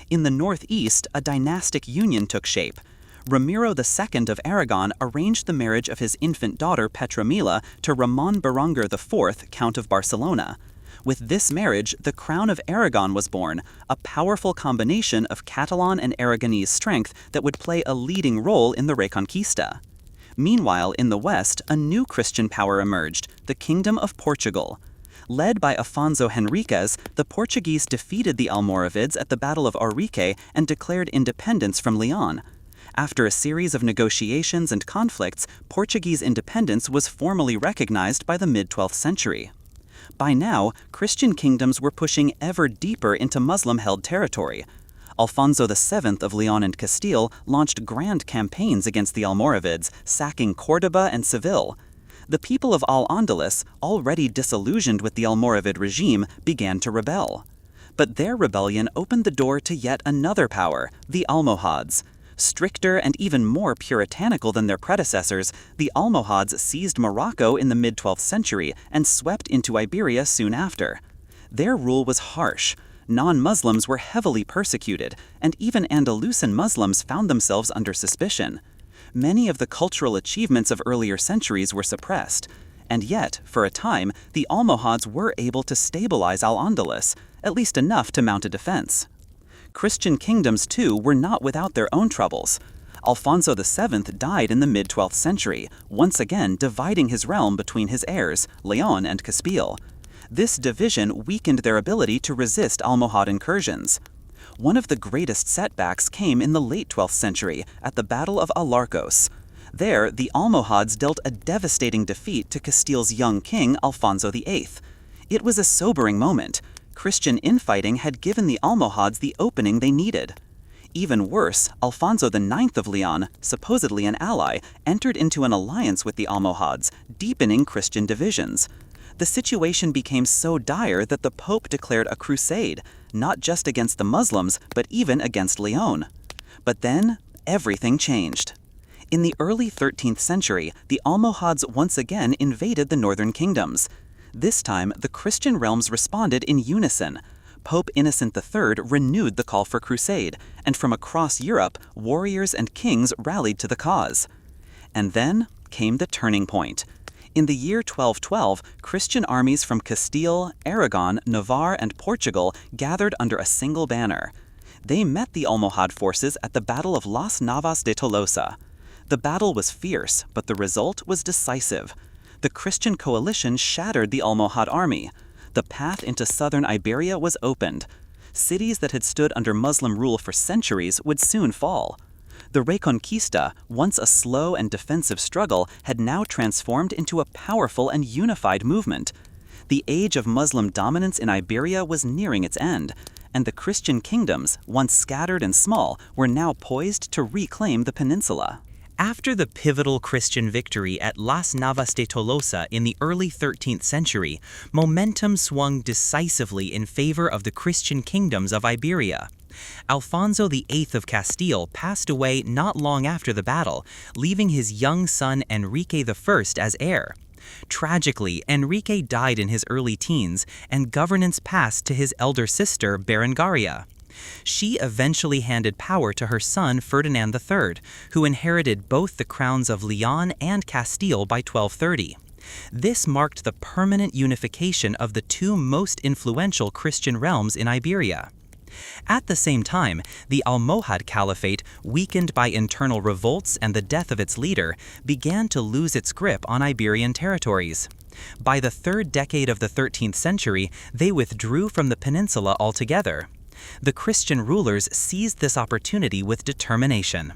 [SPEAKER 1] In the northeast, a dynastic union took shape. Ramiro II of Aragon arranged the marriage of his infant daughter Petronila to Ramon Berenguer IV, Count of Barcelona. With this marriage, the crown of Aragon was born, a powerful combination of Catalan and Aragonese strength that would play a leading role in the Reconquista. Meanwhile, in the west, a new Christian power emerged, the Kingdom of Portugal. Led by Afonso Henriques, the Portuguese defeated the Almoravids at the Battle of Ourique and declared independence from Leon. After a series of negotiations and conflicts, Portuguese independence was formally recognized by the mid-12th century. By now, Christian kingdoms were pushing ever deeper into Muslim-held territory. Alfonso VII of Leon and Castile launched grand campaigns against the Almoravids, sacking Córdoba and Seville. The people of Al-Andalus, already disillusioned with the Almoravid regime, began to rebel. But their rebellion opened the door to yet another power, the Almohads. Stricter and even more puritanical than their predecessors, the Almohads seized Morocco in the mid-12th century and swept into Iberia soon after. Their rule was harsh. Non-Muslims were heavily persecuted, and even Andalusian Muslims found themselves under suspicion. Many of the cultural achievements of earlier centuries were suppressed. And yet, for a time, the Almohads were able to stabilize Al-Andalus, at least enough to mount a defense. Christian kingdoms, too, were not without their own troubles. Alfonso VII died in the mid-12th century, once again dividing his realm between his heirs, Leon and Castile. This division weakened their ability to resist Almohad incursions. One of the greatest setbacks came in the late 12th century, at the Battle of Alarcos. There, the Almohads dealt a devastating defeat to Castile's young king, Alfonso VIII. It was a sobering moment. Christian infighting had given the Almohads the opening they needed. Even worse, Alfonso IX of Leon, supposedly an ally, entered into an alliance with the Almohads, deepening Christian divisions. The situation became so dire that the Pope declared a crusade, not just against the Muslims, but even against Leon. But then, everything changed. In the early 13th century, the Almohads once again invaded the northern kingdoms. This time, the Christian realms responded in unison. Pope Innocent III renewed the call for crusade, and from across Europe, warriors and kings rallied to the cause. And then came the turning point. In the year 1212, Christian armies from Castile, Aragon, Navarre, and Portugal gathered under a single banner. They met the Almohad forces at the Battle of Las Navas de Tolosa.
[SPEAKER 2] The battle was fierce, but the result was decisive. The Christian coalition shattered the Almohad army. The path into southern Iberia was opened. Cities that had stood under Muslim rule for centuries would soon fall. The Reconquista, once a slow and defensive struggle, had now transformed into a powerful and unified movement. The age of Muslim dominance in Iberia was nearing its end, and the Christian kingdoms, once scattered and small, were now poised to reclaim the peninsula.
[SPEAKER 1] After the pivotal Christian victory at Las Navas de Tolosa in the early 13th century, momentum swung decisively in favor of the Christian kingdoms of Iberia. Alfonso the VIII of Castile passed away not long after the battle, leaving his young son Enrique I as heir. Tragically, Enrique died in his early teens, and governance passed to his elder sister Berengaria. She eventually handed power to her son Ferdinand III, who inherited both the crowns of Leon and Castile by 1230. This marked the permanent unification of the two most influential Christian realms in Iberia. At the same time, the Almohad Caliphate, weakened by internal revolts and the death of its leader, began to lose its grip on Iberian territories. By the third decade of the 13th century, they withdrew from the peninsula altogether. The Christian rulers seized this opportunity with determination.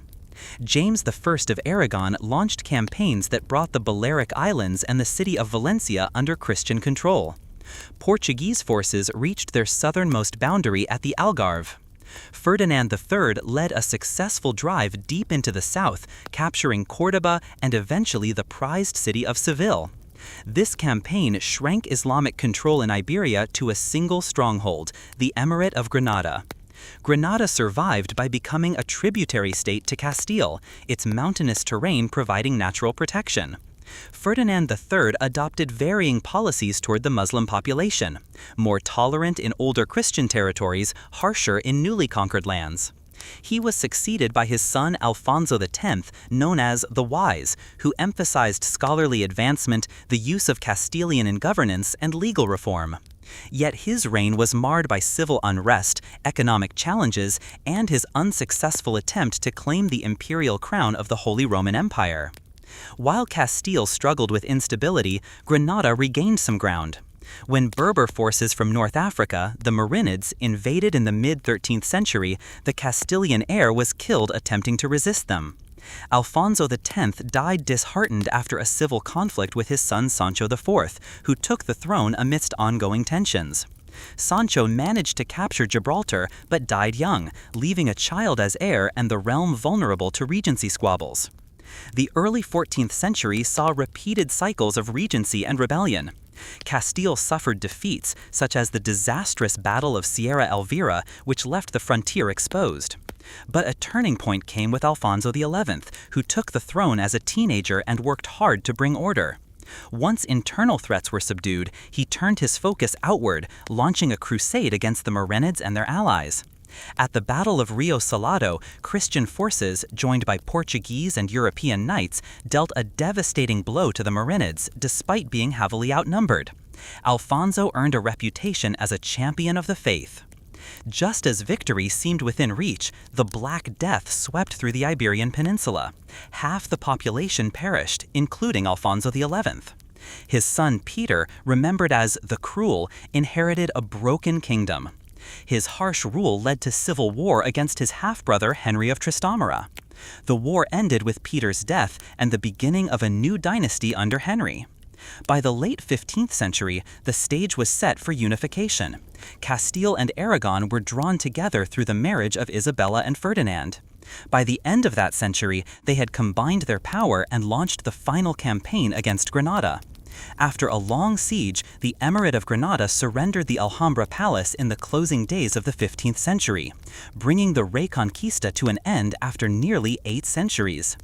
[SPEAKER 1] James I of Aragon launched campaigns that brought the Balearic Islands and the city of Valencia under Christian control. Portuguese forces reached their southernmost boundary at the Algarve. Ferdinand III led a successful drive deep into the south, capturing Córdoba and eventually the prized city of Seville. This campaign shrank Islamic control in Iberia to a single stronghold, the Emirate of Granada. Granada survived by becoming a tributary state to Castile, its mountainous terrain providing natural protection. Ferdinand III adopted varying policies toward the Muslim population, more tolerant in older Christian territories, harsher in newly conquered lands. He was succeeded by his son Alfonso the X, known as the Wise, who emphasized scholarly advancement, the use of Castilian in governance, and legal reform. Yet his reign was marred by civil unrest, economic challenges, and his unsuccessful attempt to claim the imperial crown of the Holy Roman Empire. While Castile struggled with instability, Granada regained some ground. When Berber forces from North Africa, the Marinids, invaded in the mid-13th century, the Castilian heir was killed attempting to resist them. Alfonso X died disheartened after a civil conflict with his son Sancho IV, who took the throne amidst ongoing tensions. Sancho managed to capture Gibraltar but died young, leaving a child as heir and the realm vulnerable to regency squabbles. The early 14th century saw repeated cycles of regency and rebellion. Castile suffered defeats, such as the disastrous Battle of Sierra Elvira, which left the frontier exposed. But a turning point came with Alfonso XI, who took the throne as a teenager and worked hard to bring order. Once internal threats were subdued, he turned his focus outward, launching a crusade against the Marinids and their allies. At the Battle of Rio Salado, Christian forces, joined by Portuguese and European knights, dealt a devastating blow to the Marinids, despite being heavily outnumbered. Alfonso earned a reputation as a champion of the faith. Just as victory seemed within reach, the Black Death swept through the Iberian Peninsula. Half the population perished, including Alfonso XI. His son Peter, remembered as the Cruel, inherited a broken kingdom. His harsh rule led to civil war against his half-brother Henry of Trastamara. The war ended with Peter's death and the beginning of a new dynasty under Henry. By the late 15th century, the stage was set for unification. Castile and Aragon were drawn together through the marriage of Isabella and Ferdinand. By the end of that century, they had combined their power and launched the final campaign against Granada. After a long siege, the Emirate of Granada surrendered the Alhambra Palace in the closing days of the 15th century, bringing the Reconquista to an end after nearly 8 centuries.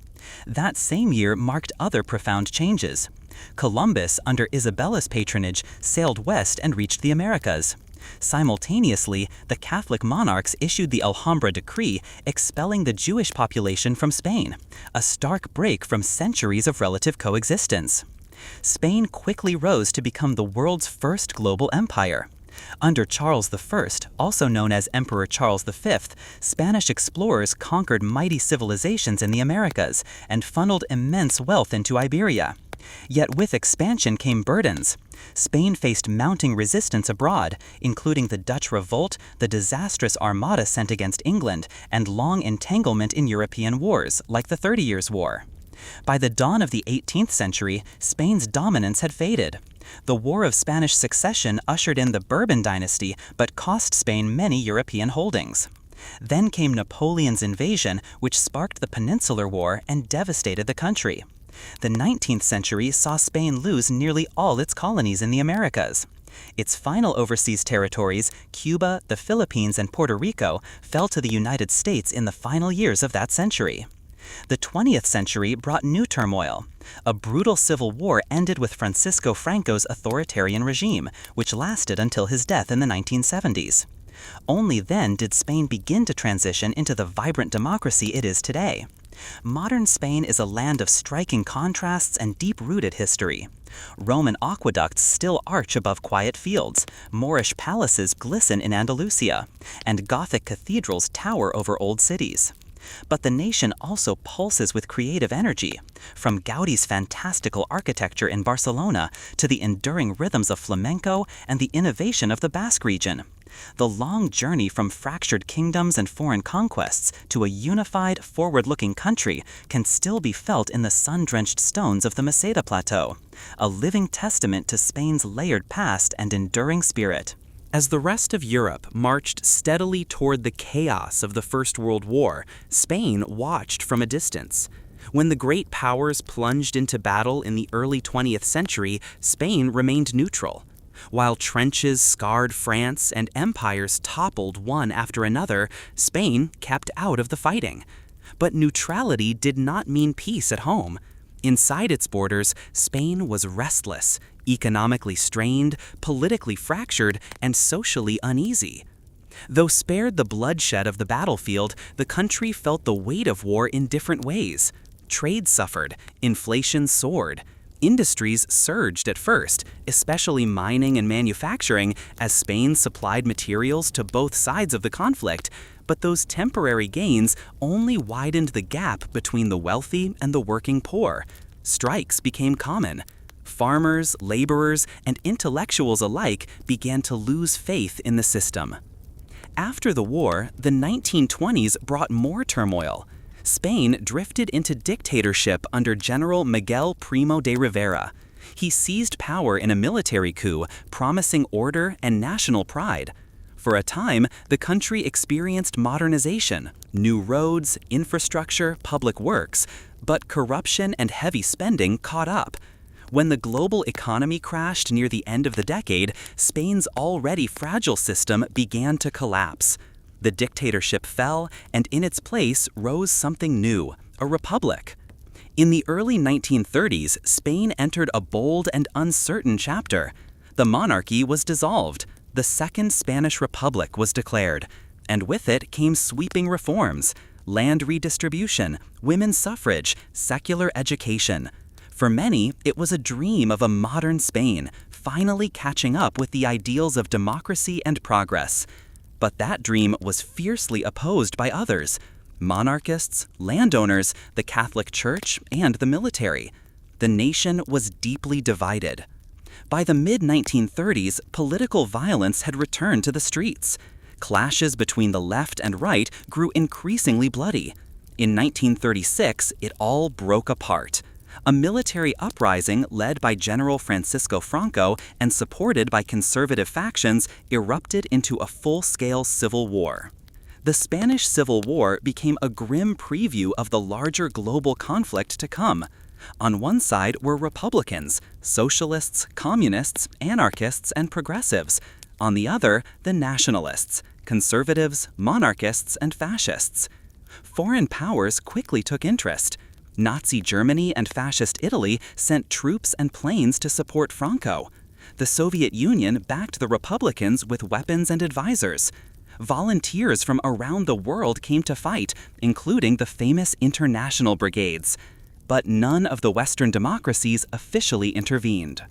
[SPEAKER 1] That same year marked other profound changes. Columbus, under Isabella's patronage, sailed west and reached the Americas. Simultaneously, the Catholic monarchs issued the Alhambra Decree, expelling the Jewish population from Spain, a stark break from centuries of relative coexistence. Spain quickly rose to become the world's first global empire. Under Charles I, also known as Emperor Charles V, Spanish explorers conquered mighty civilizations in the Americas and funneled immense wealth into Iberia. Yet with expansion came burdens. Spain faced mounting resistance abroad, including the Dutch Revolt, the disastrous Armada sent against England, and long entanglement in European wars, like the 30 Years' War. By the dawn of the 18th century, Spain's dominance had faded. The War of Spanish Succession ushered in the Bourbon dynasty, but cost Spain many European holdings. Then came Napoleon's invasion, which sparked the Peninsular War and devastated the country. The 19th century saw Spain lose nearly all its colonies in the Americas. Its final overseas territories, Cuba, the Philippines, and Puerto Rico, fell to the United States in the final years of that century. The 20th century brought new turmoil. A brutal civil war ended with Francisco Franco's authoritarian regime, which lasted until his death in the 1970s. Only then did Spain begin to transition into the vibrant democracy it is today. Modern Spain is a land of striking contrasts and deep-rooted history. Roman aqueducts still arch above quiet fields, Moorish palaces glisten in Andalusia, and Gothic cathedrals tower over old cities. But the nation also pulses with creative energy, from Gaudi's fantastical architecture in Barcelona to the enduring rhythms of flamenco and the innovation of the Basque region. The long journey from fractured kingdoms and foreign conquests to a unified, forward-looking country can still be felt in the sun-drenched stones of the Meseta Plateau, a living testament to Spain's layered past and enduring spirit. As the rest of Europe marched steadily toward the chaos of the First World War, Spain watched from a distance. When the great powers plunged into battle in the early 20th century, Spain remained neutral. While trenches scarred France and empires toppled one after another, Spain kept out of the fighting. But neutrality did not mean peace at home. Inside its borders, Spain was restless, economically strained, politically fractured, and socially uneasy. Though spared the bloodshed of the battlefield, the country felt the weight of war in different ways. Trade suffered, inflation soared. Industries surged at first, especially mining and manufacturing, as Spain supplied materials to both sides of the conflict, but those temporary gains only widened the gap between the wealthy and the working poor. Strikes became common. Farmers, laborers, and intellectuals alike began to lose faith in the system. After the war, the 1920s brought more turmoil. Spain drifted into dictatorship under General Miguel Primo de Rivera. He seized power in a military coup, promising order and national pride. For a time, the country experienced modernization, new roads, infrastructure, public works, but corruption and heavy spending caught up. When the global economy crashed near the end of the decade, Spain's already fragile system began to collapse. The dictatorship fell, and in its place rose something new, a republic. In the early 1930s, Spain entered a bold and uncertain chapter. The monarchy was dissolved. The Second Spanish Republic was declared, and with it came sweeping reforms: land redistribution, women's suffrage, secular education. For many, it was a dream of a modern Spain, finally catching up with the ideals of democracy and progress. But that dream was fiercely opposed by others: monarchists, landowners, the Catholic Church, and the military. The nation was deeply divided. By the mid-1930s, political violence had returned to the streets. Clashes between the left and right grew increasingly bloody. In 1936, it all broke apart. A military uprising led by General Francisco Franco and supported by conservative factions erupted into a full-scale civil war. The Spanish Civil War became a grim preview of the larger global conflict to come. On one side were Republicans, socialists, communists, anarchists, and progressives. On the other, the nationalists, conservatives, monarchists, and fascists. Foreign powers quickly took interest. Nazi Germany and Fascist Italy sent troops and planes to support Franco. The Soviet Union backed the Republicans with weapons and advisors. Volunteers from around the world came to fight, including the famous international brigades. But none of the Western democracies officially intervened.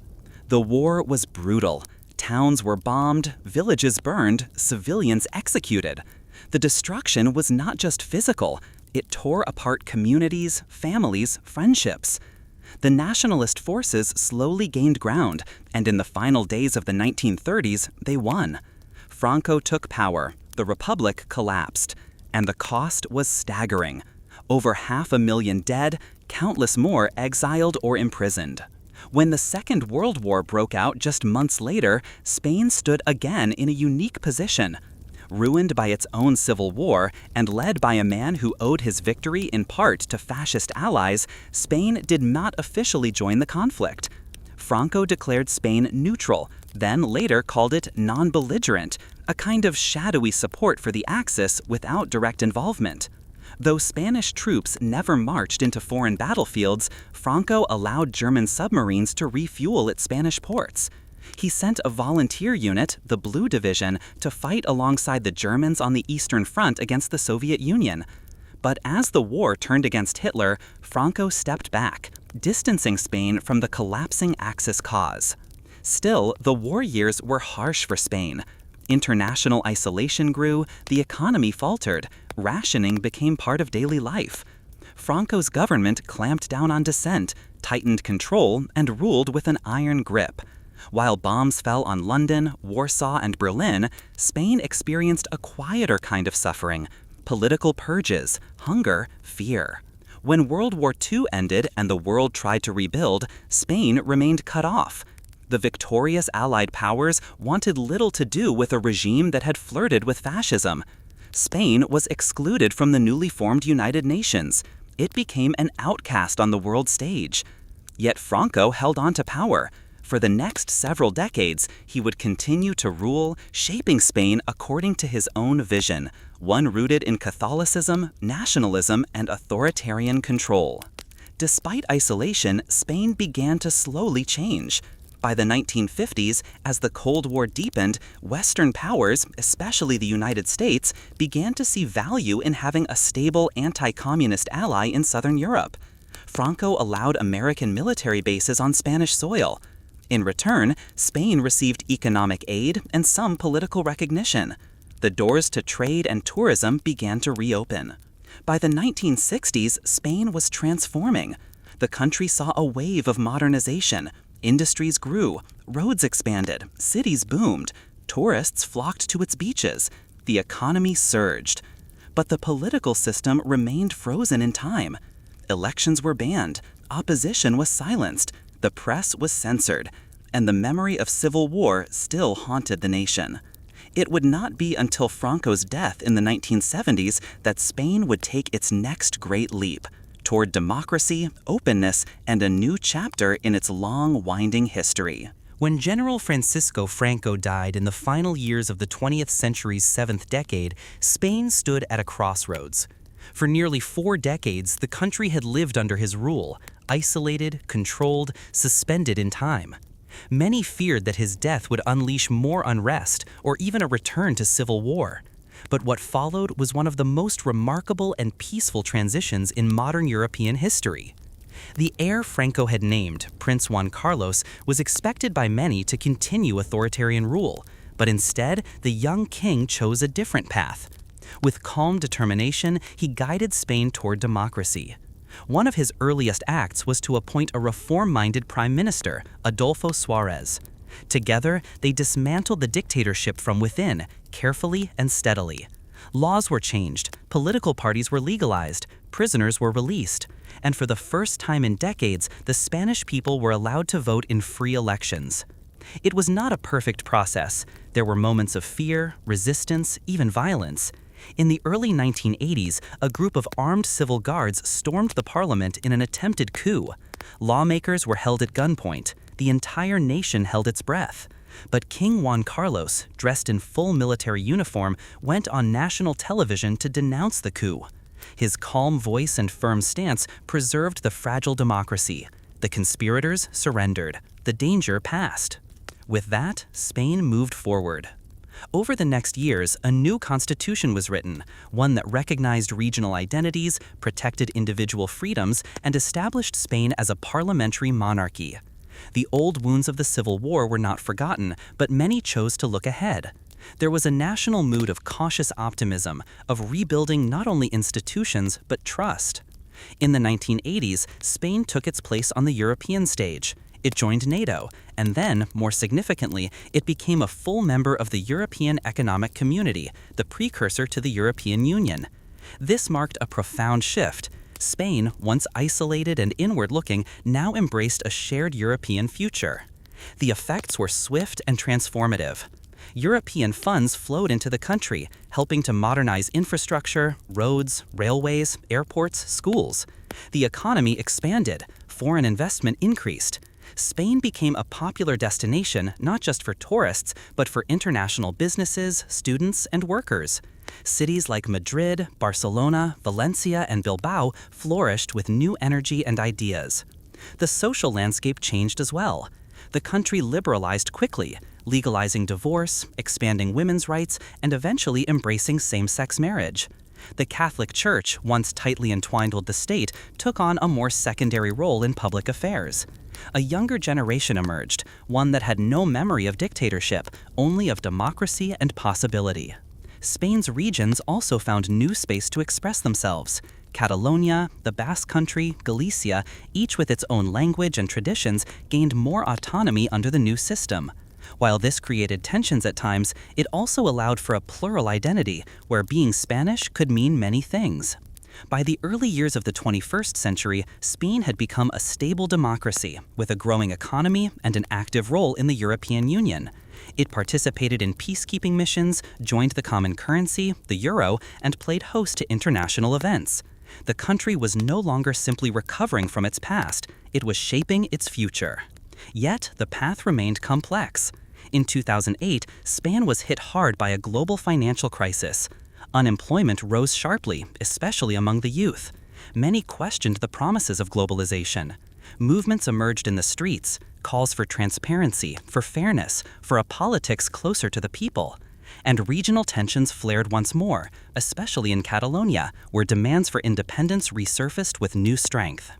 [SPEAKER 1] The war was brutal.
[SPEAKER 2] Towns were bombed, villages burned, civilians executed. The destruction was not just physical, it tore apart communities, families, friendships. The nationalist forces slowly gained ground, and in the final days of the 1930s, they won. Franco took power, the Republic collapsed, and the cost was staggering. Over 500,000 dead, countless more exiled or imprisoned. When the Second World War broke out just months later, Spain stood again in a unique position. Ruined by its own civil war and led by a man who owed his victory in part to fascist allies, Spain did not officially join the conflict. Franco declared Spain neutral, then later called it non-belligerent, a kind of shadowy support for the Axis without direct involvement. Though Spanish troops never marched into foreign battlefields, Franco allowed German submarines to refuel at Spanish ports. He sent a volunteer unit, the Blue Division, to fight alongside the Germans on the Eastern Front against the Soviet Union. But as the war turned against Hitler, Franco stepped back, distancing Spain from the collapsing Axis cause. Still, the war years were harsh for Spain. International isolation grew, the economy faltered, rationing became part of daily life. Franco's government clamped down on dissent, tightened control, and ruled with an iron grip. While bombs fell on London, Warsaw, and Berlin, Spain experienced a quieter kind of suffering: political purges, hunger, fear. When World War II ended and the world tried to rebuild, Spain remained cut off. The victorious Allied powers wanted little to do with a regime that had flirted with fascism. Spain was excluded from the newly formed United Nations. It became an outcast on the world stage. Yet Franco held on to power. For the next several decades, he would continue to rule, shaping Spain according to his own vision, one rooted in Catholicism, nationalism, and authoritarian control. Despite isolation, Spain began to slowly change. By the 1950s, as the Cold War deepened, Western powers, especially the United States, began to see value in having a stable anti-communist ally in Southern Europe. Franco allowed American military bases on Spanish soil. In return, Spain received economic aid and some political recognition. The doors to trade and tourism began to reopen. By the 1960s, Spain was transforming. The country saw a wave of modernization. Industries grew, roads expanded, cities boomed, tourists flocked to its beaches. The economy surged. But the political system remained frozen in time. Elections were banned, opposition was silenced, the press was censored, and the memory of civil war still haunted the nation. It would not be until Franco's death in the 1970s that Spain would take its next great leap toward democracy, openness, and a new chapter in its long, winding history.
[SPEAKER 1] When General Francisco Franco died in the final years of the 20th century's seventh decade, Spain stood at a crossroads. For nearly 4 decades, the country had lived under his rule, isolated, controlled, suspended in time. Many feared that his death would unleash more unrest or even a return to civil war. But what followed was one of the most remarkable and peaceful transitions in modern European history. The heir Franco had named, Prince Juan Carlos, was expected by many to continue authoritarian rule, but instead, the young king chose a different path. With calm determination, he guided Spain toward democracy. One of his earliest acts was to appoint a reform-minded prime minister, Adolfo Suarez. Together, they dismantled the dictatorship from within, carefully and steadily. Laws were changed, political parties were legalized, prisoners were released, and for the first time in decades, the Spanish people were allowed to vote in free elections. It was not a perfect process. There were moments of fear, resistance, even violence. In the early 1980s, a group of armed civil guards stormed the parliament in an attempted coup. Lawmakers were held at gunpoint. The entire nation held its breath. But King Juan Carlos, dressed in full military uniform, went on national television to denounce the coup. His calm voice and firm stance preserved the fragile democracy. The conspirators surrendered. The danger passed. With that, Spain moved forward. Over the next years, a new constitution was written, one that recognized regional identities, protected individual freedoms, and established Spain as a parliamentary monarchy. The old wounds of the Civil War were not forgotten, but many chose to look ahead. There was a national mood of cautious optimism, of rebuilding not only institutions but trust. In the 1980s, Spain took its place on the European stage. It joined NATO, and then, more significantly, it became a full member of the European Economic Community, the precursor to the European Union. This marked a profound shift. Spain, once isolated and inward-looking, now embraced a shared European future. The effects were swift and transformative. European funds flowed into the country, helping to modernize infrastructure, roads, railways, airports, schools. The economy expanded, foreign investment increased. Spain became a popular destination not just for tourists, but for international businesses, students, and workers. Cities like Madrid, Barcelona, Valencia, and Bilbao flourished with new energy and ideas. The social landscape changed as well. The country liberalized quickly, legalizing divorce, expanding women's rights, and eventually embracing same-sex marriage. The Catholic Church, once tightly entwined with the state, took on a more secondary role in public affairs. A younger generation emerged, one that had no memory of dictatorship, only of democracy and possibility. Spain's regions also found new space to express themselves. Catalonia, the Basque Country, Galicia, each with its own language and traditions, gained more autonomy under the new system. While this created tensions at times, it also allowed for a plural identity, where being Spanish could mean many things. By the early years of the 21st century, Spain had become a stable democracy, with a growing economy and an active role in the European Union. It participated in peacekeeping missions, joined the common currency, the euro, and played host to international events. The country was no longer simply recovering from its past, it was shaping its future. Yet, the path remained complex. In 2008, Spain was hit hard by a global financial crisis. Unemployment rose sharply, especially among the youth. Many questioned the promises of globalization. Movements emerged in the streets, calls for transparency, for fairness, for a politics closer to the people. And regional tensions flared once more, especially in Catalonia, where demands for independence resurfaced with new strength.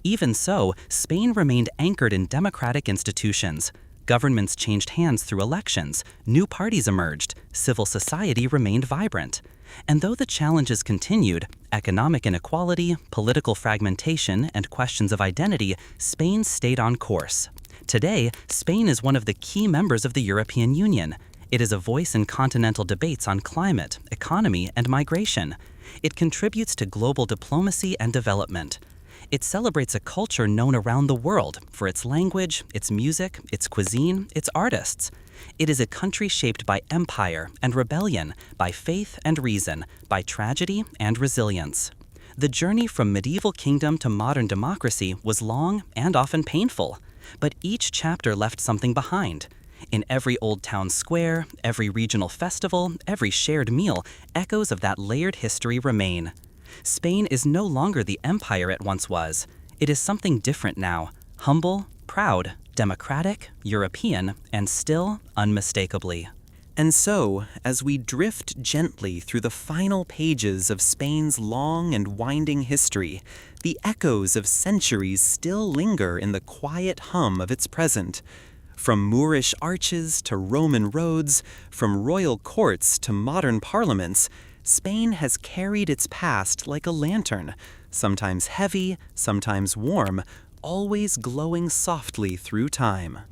[SPEAKER 1] Even so, Spain remained anchored in democratic institutions. Governments changed hands through elections, new parties emerged, civil society remained vibrant. And though the challenges continued, economic inequality, political fragmentation, and questions of identity, Spain stayed on course. Today, Spain is one of the key members of the European Union. It is a voice in continental debates on climate, economy, and migration. It contributes to global diplomacy and development. It celebrates a culture known around the world for its language, its music, its cuisine, its artists. It is a country shaped by empire and rebellion, by faith and reason, by tragedy and resilience. The journey from medieval kingdom to modern democracy was long and often painful, but each chapter left something behind. In every old town square, every regional festival, every shared meal, echoes of that layered history remain. Spain is no longer the empire it once was. It is something different now, humble, proud, democratic, European, and still unmistakably.
[SPEAKER 3] And so, as we drift gently through the final pages of Spain's long and winding history, the echoes of centuries still linger in the quiet hum of its present. From Moorish arches to Roman roads, from royal courts to modern parliaments, Spain has carried its past like a lantern, sometimes heavy, sometimes warm, always glowing softly through time.